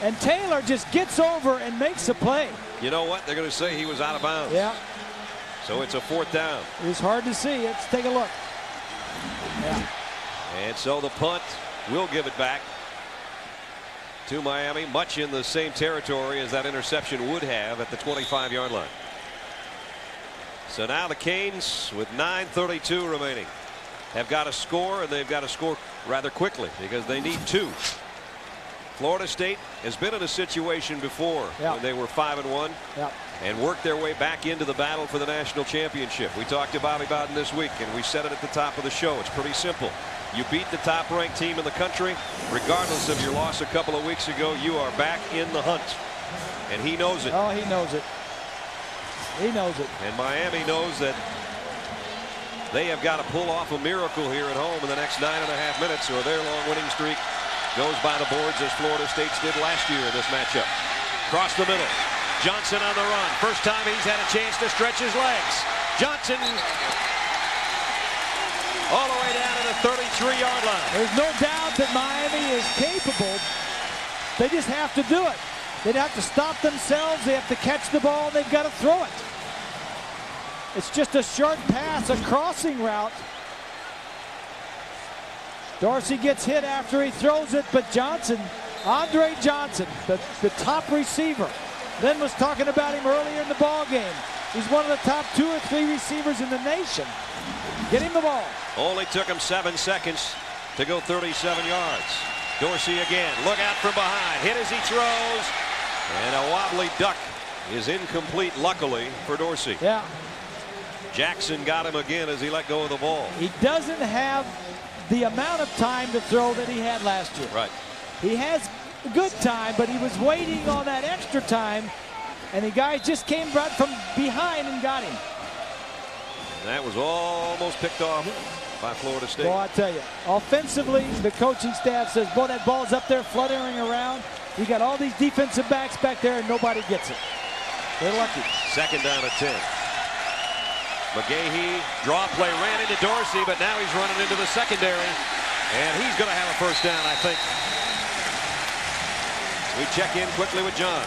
And Taylor just gets over and makes a play. You know what? They're going to say he was out of bounds. Yeah. So it's a fourth down. It was hard to see. Let's take a look. Yeah. And so the punt will give it back to Miami, much in the same territory as that interception would have at the 25-yard line. So now the Canes, with 9:32 remaining, have got to score, and they've got to score rather quickly because they need 2. Florida State has been in a situation before when they were 5-1 and worked their way back into the battle for the national championship. We talked to Bobby Bowden this week, and we said it at the top of the show. It's pretty simple. You beat the top-ranked team in the country, regardless of your loss a couple of weeks ago, you are back in the hunt. And he knows it. Oh, he knows it. He knows it. And Miami knows that they have got to pull off a miracle here at home in the next 9.5 minutes, or their long winning streak goes by the boards as Florida State's did last year in this matchup. Cross the middle. Johnson on the run. First time he's had a chance to stretch his legs. Johnson all the way down to the 33-yard line. There's no doubt that Miami is capable. They just have to do it. They'd have to stop themselves. They have to catch the ball. They've got to throw it. It's just a short pass, a crossing route. Dorsey gets hit after he throws it, but Johnson, Andre Johnson, the top receiver Lynn was talking about him earlier in the ball game. He's one of the top 2 or 3 receivers in the nation. Get him the ball. Only took him 7 seconds to go 37 yards. Dorsey again. Look out from behind. Hit as he throws. And a wobbly duck is incomplete, luckily, for Dorsey. Yeah. Jackson got him again as he let go of the ball. He doesn't have the amount of time to throw that he had last year. Right. He has good time, but he was waiting on that extra time, and the guy just came right from behind and got him. That was almost picked off by Florida State. Well, I tell you, offensively, the coaching staff says, boy, that ball's up there fluttering around. You got all these defensive backs back there, and nobody gets it. They're lucky. Second down at 10. McGahee, draw play, ran into Dorsey, but now he's running into the secondary, and he's going to have a first down, I think. We check in quickly with John.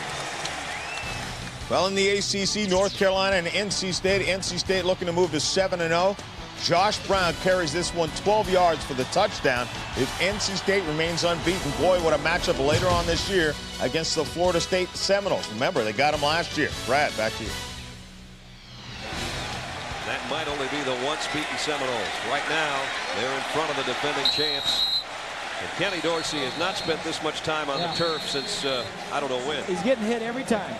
Well, in the ACC, North Carolina and NC State. NC State looking to move to 7-0. Josh Brown carries this one 12 yards for the touchdown. If NC State remains unbeaten, boy, what a matchup later on this year against the Florida State Seminoles. Remember, they got them last year. Brad, back to you. That might only be the once-beaten Seminoles. Right now, they're in front of the defending champs. And Kenny Dorsey has not spent this much time on the turf since I don't know when. He's getting hit every time.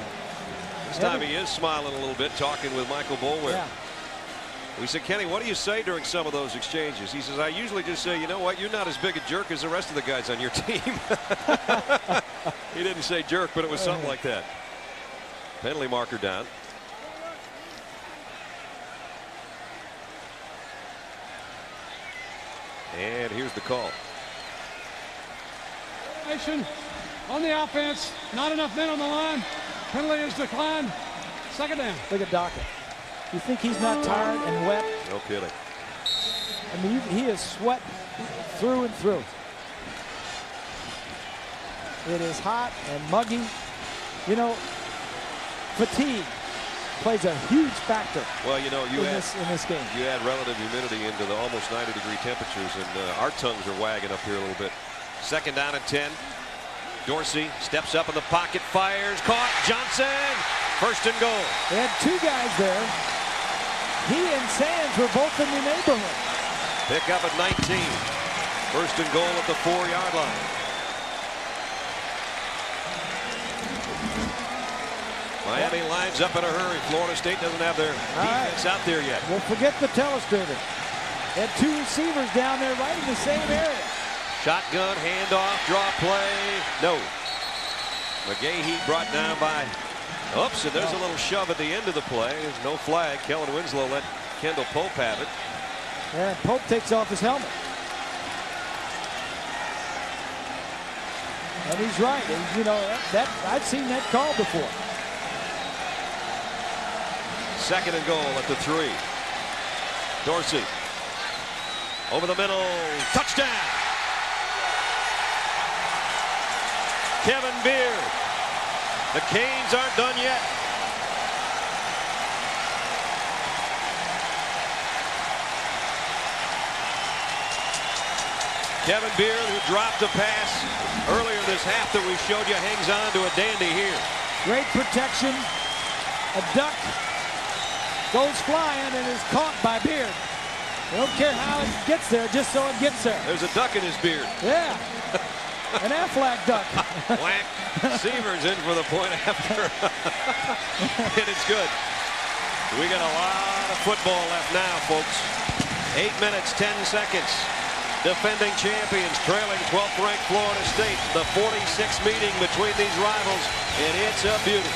This time he is smiling a little bit, talking with Michael Boulware. Yeah. We said, Kenny, what do you say during some of those exchanges? He says, I usually just say, you know what, you're not as big a jerk as the rest of the guys on your team. He didn't say jerk, but it was something like that. Penalty marker down. And here's the call. On the offense, not enough men on the line. Penalty is declined. Second down. Look at Dockett. You think he's not tired and wet? No kidding. I mean, he is sweat through and through. It is hot and muggy. You know, fatigue plays a huge factor. Well, you know, in this game. You add relative humidity into the almost 90-degree temperatures, and our tongues are wagging up here a little bit. Second down and 10. Dorsey steps up in the pocket, fires, caught. Johnson, first and goal. They had 2 guys there. He and Sands were both in the neighborhood. Pick up at 19. First and goal at the 4-yard line. Miami lines up in a hurry. Florida State doesn't have their defense out there yet. Well, forget the telestrator. They had 2 receivers down there right in the same area. Shotgun, handoff, draw play. No. McGahee brought down by. Oops, and there's a little shove at the end of the play. There's no flag. Kellen Winslow let Kendall Pope have it. And Pope takes off his helmet. And he's right. And, you know, that I've seen that call before. Second and goal at the 3. Dorsey. Over the middle. Touchdown. Kevin Beard. The Canes aren't done yet. Kevin Beard, who dropped a pass earlier this half that we showed you, hangs on to a dandy here. Great protection. A duck goes flying and is caught by Beard. They don't care how it gets there, just so it gets there. There's a duck in his beard. Yeah. An Aflac duck. Whack. Seaver's in for the point after. And it's good. We got a lot of football left now, folks. 8 minutes, 10 seconds. Defending champions trailing 12th ranked Florida State. The 46th meeting between these rivals, and it's a beauty.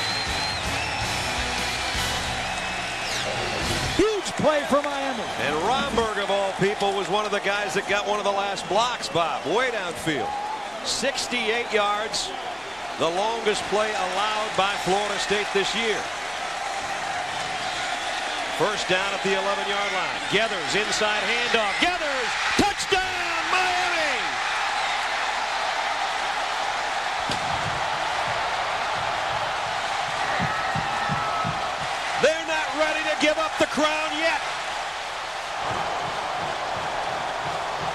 Huge play for Miami. And Romberg, of all people, was one of the guys that got one of the last blocks, Bob, way downfield. 68 yards, the longest play allowed by Florida State this year. First down at the 11-yard line. Geathers, inside handoff. Geathers, touchdown, Miami! They're not ready to give up the crown yet.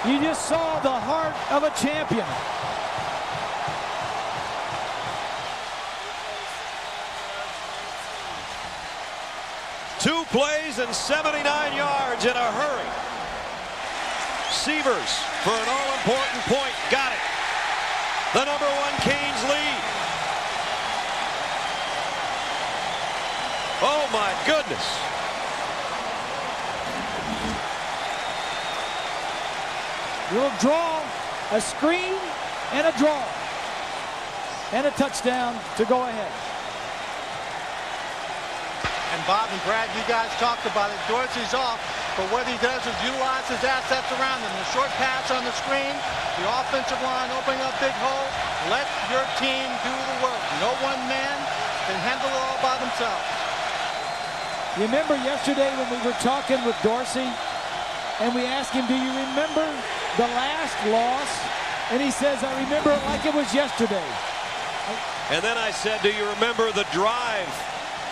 You just saw the heart of a champion. 2 plays and 79 yards in a hurry. Severs for an all-important point. Got it. The #1 Canes lead. Oh my goodness. Little draw, a screen, and a draw. And a touchdown to go ahead. And Bob and Brad, you guys talked about it. Dorsey's off, but what he does is utilize his assets around him. The short pass on the screen, the offensive line opening up big hole. Let your team do the work. No one man can handle it all by themselves. You remember yesterday when we were talking with Dorsey and we asked him, do you remember the last loss? And he says, I remember it like it was yesterday. And then I said, do you remember the drive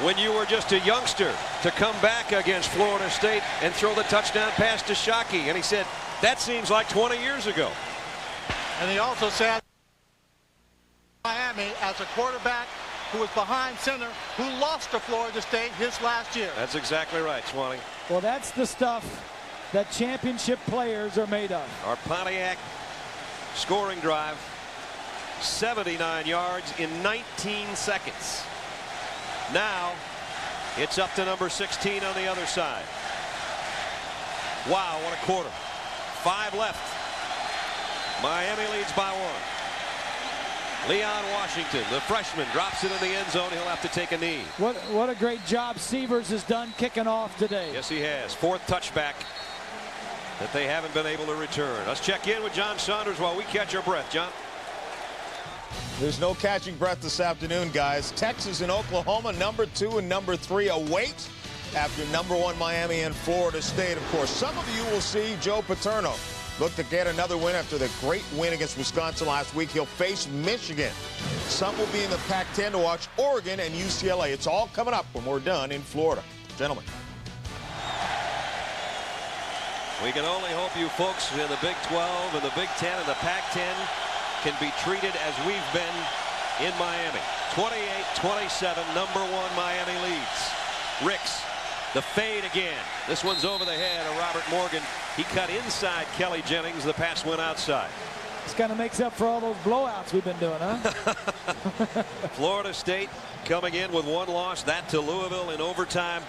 when you were just a youngster to come back against Florida State and throw the touchdown pass to Shockey? And he said, that seems like 20 years ago. And he also said Miami as a quarterback who was behind center, who lost to Florida State his last year. That's exactly right, Swanee. Well, that's the stuff that championship players are made of. Our Pontiac scoring drive, 79 yards in 19 seconds. Now it's up to number 16 on the other side. Wow, what a quarter. 5 left. Miami leads by 1. Leon Washington, the freshman, drops it in the end zone. He'll have to take a knee. What a great job Severs has done kicking off today. Yes, he has. 4th touchback that they haven't been able to return. Let's check in with John Saunders while we catch our breath. John? There's no catching breath this afternoon, guys. Texas and Oklahoma, #2 and #3 await after #1 Miami and Florida State. Of course, some of you will see Joe Paterno look to get another win after the great win against Wisconsin last week. He'll face Michigan. Some will be in the Pac-10 to watch Oregon and UCLA. It's all coming up when we're done in Florida. Gentlemen. We can only hope you folks in the Big 12 and the Big 10 and the Pac-10 can be treated as we've been in Miami. 28-27, #1 Miami leads. Ricks, the fade again. This one's over the head of Robert Morgan. He cut inside Kelly Jennings. The pass went outside. This kind of makes up for all those blowouts we've been doing, huh? Florida State coming in with 1 loss, that to Louisville in overtime.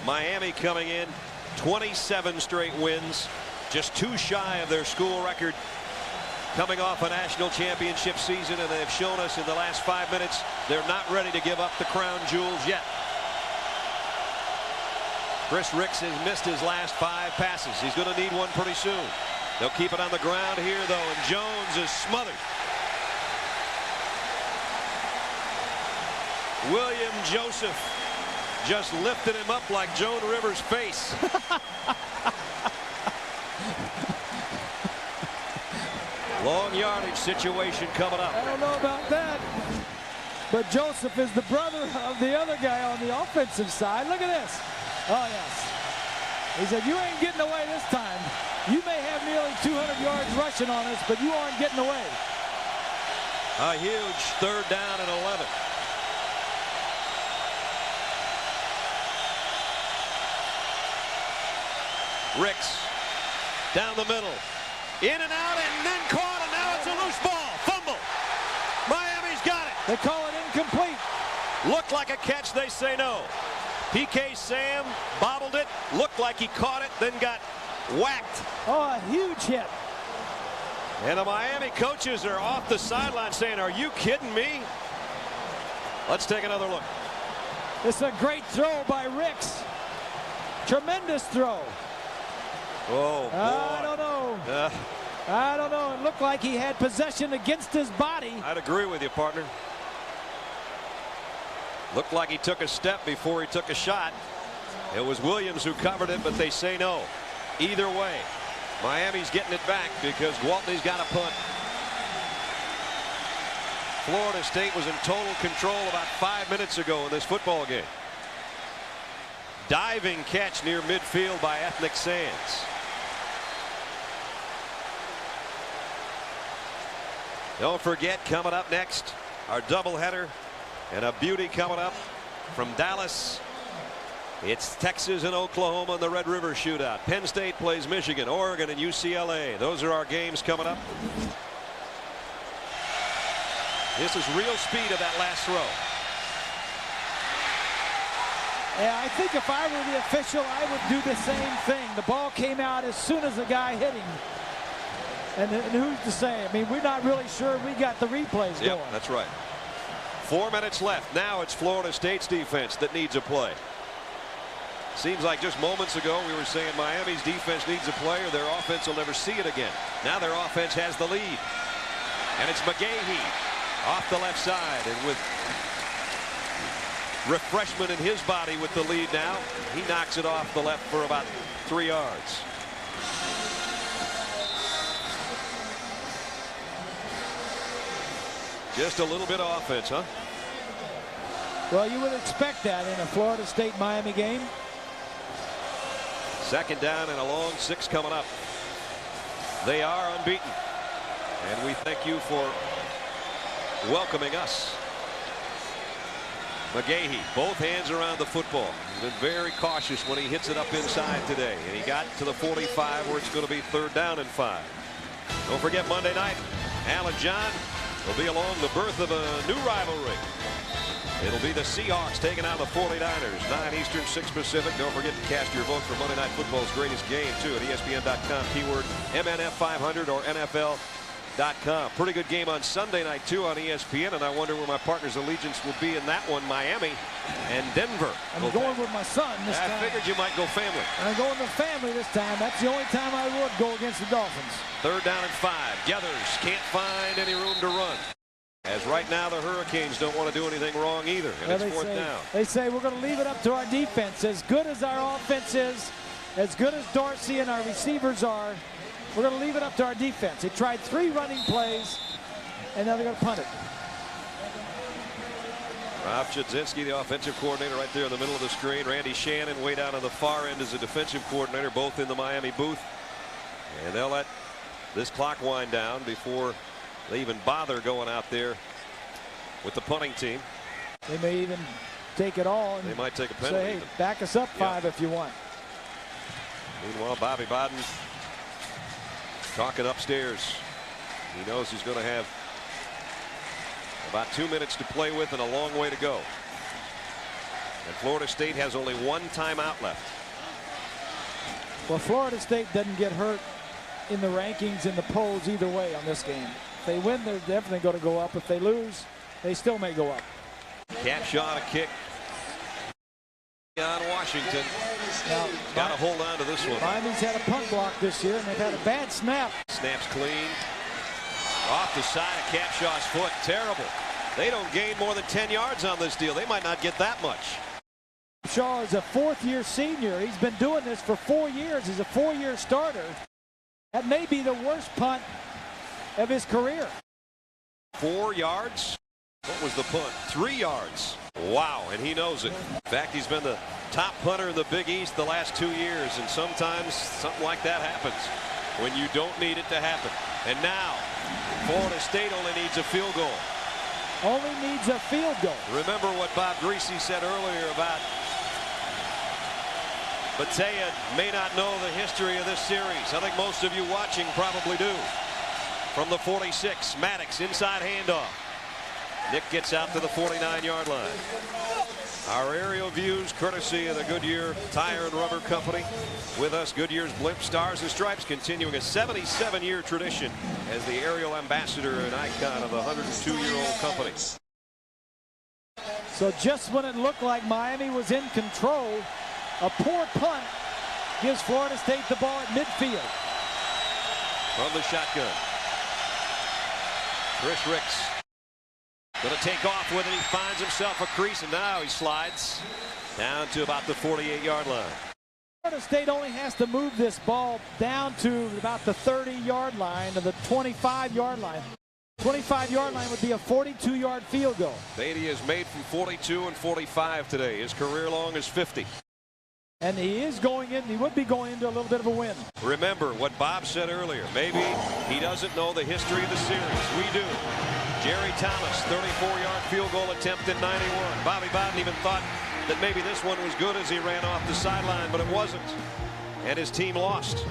Miami coming in 27 straight wins, just 2 shy of their school record, coming off a national championship season, and they've shown us in the last 5 minutes they're not ready to give up the crown jewels yet. Chris Ricks has missed his last 5 passes. He's going to need one pretty soon. They'll keep it on the ground here, though, and Jones is smothered. William Joseph just lifted him up like Joan Rivers' face. Long yardage situation coming up. I don't know about that. But Joseph is the brother of the other guy on the offensive side. Look at this. Oh, yes. He said, you ain't getting away this time. You may have nearly 200 yards rushing on us, but you aren't getting away. A huge 3rd down and 11. Ricks down the middle. In and out and then caught, and now it's a loose ball. Fumble. Miami's got it. They call it incomplete. Looked like a catch, they say no. PK Sam bobbled it, looked like he caught it, then got whacked. Oh, a huge hit. And the Miami coaches are off the sideline saying, are you kidding me? Let's take another look. It's a great throw by Ricks. Tremendous throw. Oh, boy. I don't know. I don't know. It looked like he had possession against his body. I'd agree with you, partner. Looked like he took a step before he took a shot. It was Williams who covered it, but they say no. Either way, Miami's getting it back because Waltney's got a punt. Florida State was in total control about 5 minutes ago in this football game. Diving catch near midfield by Ethnic Sands. Don't forget, coming up next, our doubleheader and a beauty coming up from Dallas. It's Texas and Oklahoma in the Red River Shootout. Penn State plays Michigan, Oregon, and UCLA. Those are our games coming up. This is real speed of that last throw. Yeah, I think if I were the official, I would do the same thing. The ball came out as soon as the guy hit him. And who's to say? I mean, we're not really sure we got the replays going. Yep, that's right. 4 minutes left. Now it's Florida State's defense that needs a play. Seems like just moments ago we were saying Miami's defense needs a play or their offense will never see it again. Now their offense has the lead. And it's McGahee off the left side, and with refreshment in his body with the lead now, he knocks it off the left for about 3 yards. Just a little bit of offense, huh? Well, you would expect that in a Florida State-Miami game. Second down and a long 6 coming up. They are unbeaten. And we thank you for welcoming us. McGahee, both hands around the football. He's been very cautious when he hits it up inside today. And he got to the 45 where it's going to be 3rd down and 5. Don't forget Monday night, Alan John will be along the birth of a new rivalry. It'll be the Seahawks taking out the 49ers. 9 Eastern, 6 Pacific. Don't forget to cast your vote for Monday Night Football's greatest game, too, at ESPN.com. Keyword MNF500 or NFL.com. Pretty good game on Sunday night, too, on ESPN, and I wonder where my partner's allegiance will be in that one. Miami and Denver. I'm going with my son this time. I figured you might go family. I'm going with family this time. That's the only time I would go against the Dolphins. 3rd down and 5. Geathers can't find any room to run. As right now the Hurricanes don't want to do anything wrong either, and it's 4th down. They say we're going to leave it up to our defense. As good as our offense is, as good as Dorsey and our receivers are, we're going to leave it up to our defense. They tried 3 running plays, and now they're going to punt it. Rob Chudzinski, the offensive coordinator, right there in the middle of the screen. Randy Shannon way down on the far end as the defensive coordinator, both in the Miami booth. And they'll let this clock wind down before they even bother going out there with the punting team. They may even take it all. And they might take a penalty. Say, hey, back us up 5 if you want. Meanwhile, Bobby Bowden talking upstairs. He knows he's going to have about 2 minutes to play with and a long way to go. And Florida State has only 1 timeout left. Well, Florida State doesn't get hurt in the rankings in the polls either way on this game. If they win, they're definitely going to go up. If they lose, they still may go up. Capshaw, a kick on Washington. Now, got to hold on to this one. Miami's had a punt block this year, and they've had a bad snap. Snaps clean. Off the side of Capshaw's foot. Terrible. They don't gain more than 10 yards on this deal. They might not get that much. Shaw is a 4th-year senior. He's been doing this for 4 years. He's a 4-year starter. That may be the worst punt of his career. 4 yards. What was the punt? 3 yards. Wow, and he knows it. In fact, he's been the top punter in the Big East the last 2 years, and sometimes something like that happens when you don't need it to happen. And now, Florida State only needs a field goal. Only needs a field goal. Remember what Bob Greasy said earlier about Batea may not know the history of this series. I think most of you watching probably do. From the 46, Maddox inside handoff. Nick gets out to the 49-yard line. Our aerial views courtesy of the Goodyear Tire and Rubber Company. With us, Goodyear's Blimp Stars and Stripes, continuing a 77-year tradition as the aerial ambassador and icon of a 102-year-old company. So just when it looked like Miami was in control, a poor punt gives Florida State the ball at midfield. From the shotgun, Chris Ricks going to take off with it. He finds himself a crease, and now he slides down to about the 48-yard line. Florida State only has to move this ball down to about the 30-yard line, or the 25-yard line. 25-yard line would be a 42-yard field goal. Beatty has made from 42 and 45 today. His career long is 50. And he is going in, he would be going into a little bit of a win. Remember what Bob said earlier. Maybe he doesn't know the history of the series. We do. Jerry Thomas, 34-yard field goal attempt in '91. Bobby Bowden even thought that maybe this one was good as he ran off the sideline, but it wasn't. And his team lost.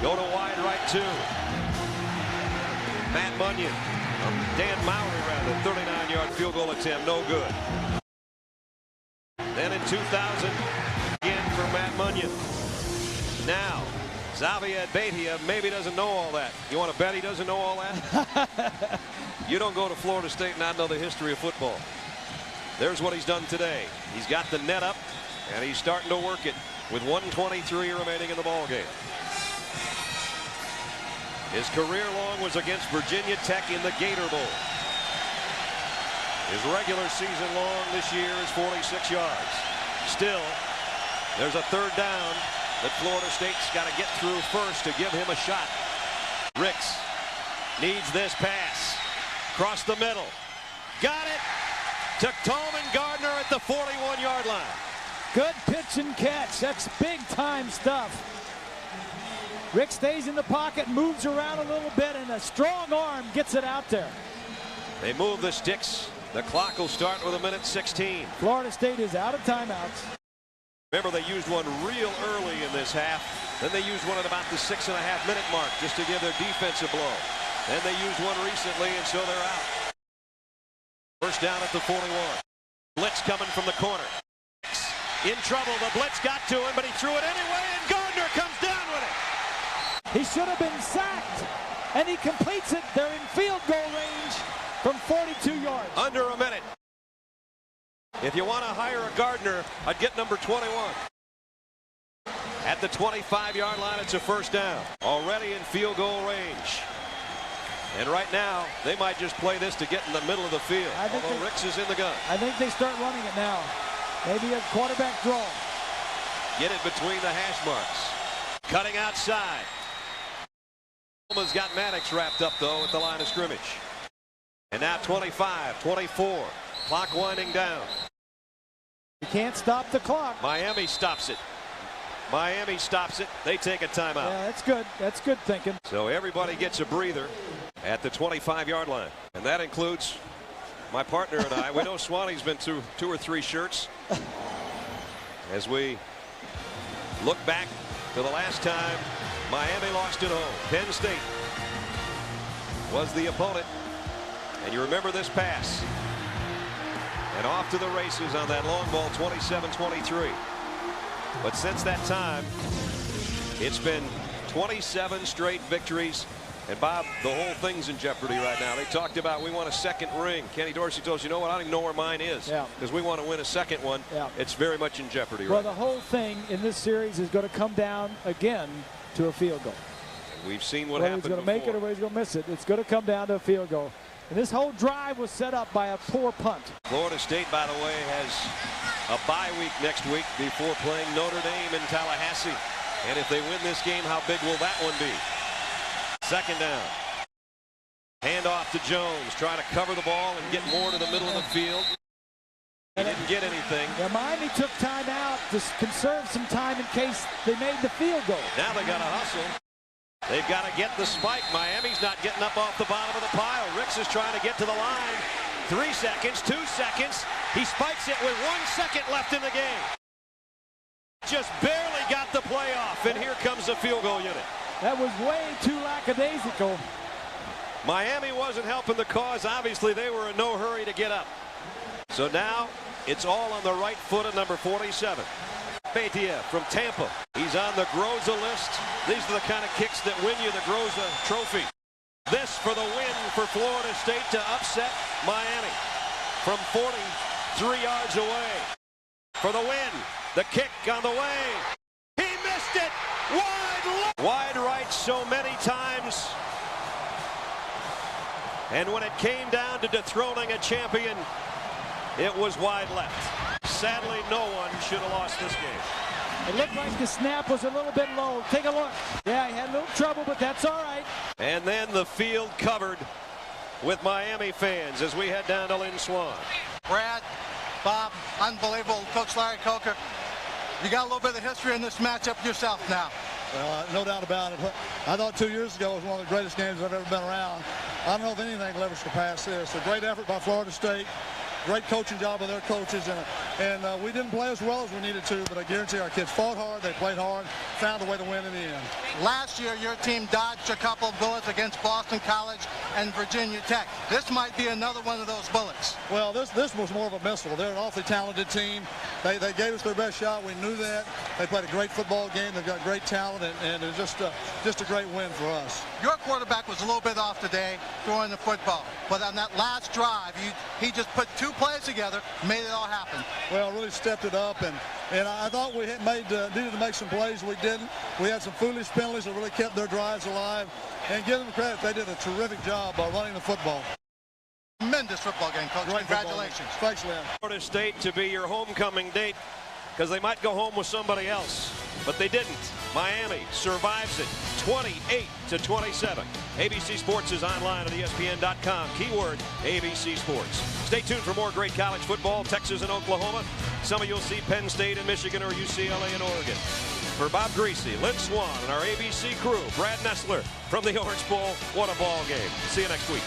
Go to wide right 2. Matt Munyon, Dan Mowry rather, 39-yard field goal attempt, no good. Then in 2000, again for Matt Munyon. Now, Xavier Betia maybe doesn't know all that. You want to bet he doesn't know all that? You don't go to Florida State and not know the history of football. There's what he's done today. He's got the net up, and he's starting to work it with 1:23 remaining in the ball game. His career long was against Virginia Tech in the Gator Bowl. His regular season long this year is 46 yards. Still, there's a 3rd down that Florida State's got to get through first to give him a shot. Ricks needs this pass. Across the middle. Got it to Tolman Gardner at the 41-yard line. Good pitch and catch. That's big time stuff. Rick stays in the pocket, moves around a little bit, and a strong arm gets it out there. They move the sticks. The clock will start with 1:16. Florida State is out of timeouts. Remember, they used one real early in this half. Then they used one at about the 6.5-minute mark just to give their defense a blow. Then they used one recently, and so they're out. First down at the 41. Blitz coming from the corner. In trouble. The blitz got to him, but he threw it anyway, and Gardner comes down with it. He should have been sacked, and he completes it. They're in field goal range from 42 yards. Under a minute. If you want to hire a Gardner, I'd get number 21. At the 25-yard line, it's a first down. Already in field goal range. And right now, they might just play this to get in the middle of the field. Although Ricks is in the gun. I think they start running it now. Maybe a quarterback draw. Get it between the hash marks. Cutting outside. Oklahoma's got Maddox wrapped up, though, at the line of scrimmage. And now 25, 24. Clock winding down. You can't stop the clock. Miami stops it. Miami stops it. They take a timeout. Yeah, that's good. That's good thinking. So everybody gets a breather at the 25-yard line. And that includes my partner and I. We know Swanee's been through 2 or 3 shirts. As we look back to the last time Miami lost at home. Penn State was the opponent. And you remember this pass. And off to the races on that long ball, 27-23. But since that time, it's been 27 straight victories. And Bob, the whole thing's in jeopardy right now. They talked about we want a second ring. Kenny Dorsey told us, you know what, I don't even know where mine is. Because we want to win a second one. It's very much in jeopardy right now. Well, the whole thing in this series is going to come down again to a field goal. We've seen what happened before. He's going to make it or he's going to miss it. It's going to come down to a field goal. And this whole drive was set up by a poor punt. Florida State, by the way, has a bye week next week before playing Notre Dame in Tallahassee. And if they win this game, how big will that one be? Second down. Hand off to Jones, trying to cover the ball and get more to the middle of the field. He didn't get anything. Yeah, Miami took time out to conserve some time in case they made the field goal. Now they got to hustle. They've got to get the spike. Miami's not getting up off the bottom of the pile. Ricks is trying to get to the line. 3 seconds, 2 seconds. He spikes it with 1 second left in the game. Just barely got the play off, and here comes the field goal unit. That was way too lackadaisical. Miami wasn't helping the cause. Obviously, they were in no hurry to get up. So now it's all on the right foot of number 47. Betia from Tampa. He's on the Groza list. These are the kind of kicks that win you the Groza trophy. This for the win for Florida State to upset Miami from 43 yards away. For the win, the kick on the way. He missed it. Wide right so many times. And when it came down to dethroning a champion, it was wide left. Sadly, no one should have lost this game. It looked like the snap was a little bit low. Take a look. Yeah, he had a little trouble, but that's all right. And then the field covered with Miami fans as we head down to Lynn Swan. Brad, Bob, unbelievable. Coach Larry Coker, you got a little bit of history in this matchup yourself now. No doubt about it. I thought 2 years ago was one of the greatest games I've ever been around. I don't know if anything will ever surpass this. A great effort by Florida State. Great coaching job of their coaches and And we didn't play as well as we needed to, but I guarantee our kids fought hard, they played hard, found a way to win in the end. Last year, your team dodged a couple of bullets against Boston College and Virginia Tech. This might be another one of those bullets. Well, this was more of a missile. They're an awfully talented team. They gave us their best shot. We knew that. They played a great football game. They've got great talent, and it was just a great win for us. Your quarterback was a little bit off today throwing the football, but on that last drive, he just put two plays together, made it all happen. Well, really stepped it up, and I thought we had needed to make some plays. We didn't. We had some foolish penalties that really kept their drives alive. And give them credit, they did a terrific job by running the football. Tremendous football game, Coach. Great Congratulations. Thanks, Lynn. Florida State to be your homecoming date because they might go home with somebody else, but they didn't. Miami survives it 28-27. ABC Sports is online at ESPN.com. Keyword ABC Sports. Stay tuned for more great college football, Texas and Oklahoma. Some of you'll see Penn State and Michigan or UCLA and Oregon. For Bob Greasy, Lynn Swan, and our ABC crew, Brad Nessler from the Orange Bowl, what a ball game. See you next week.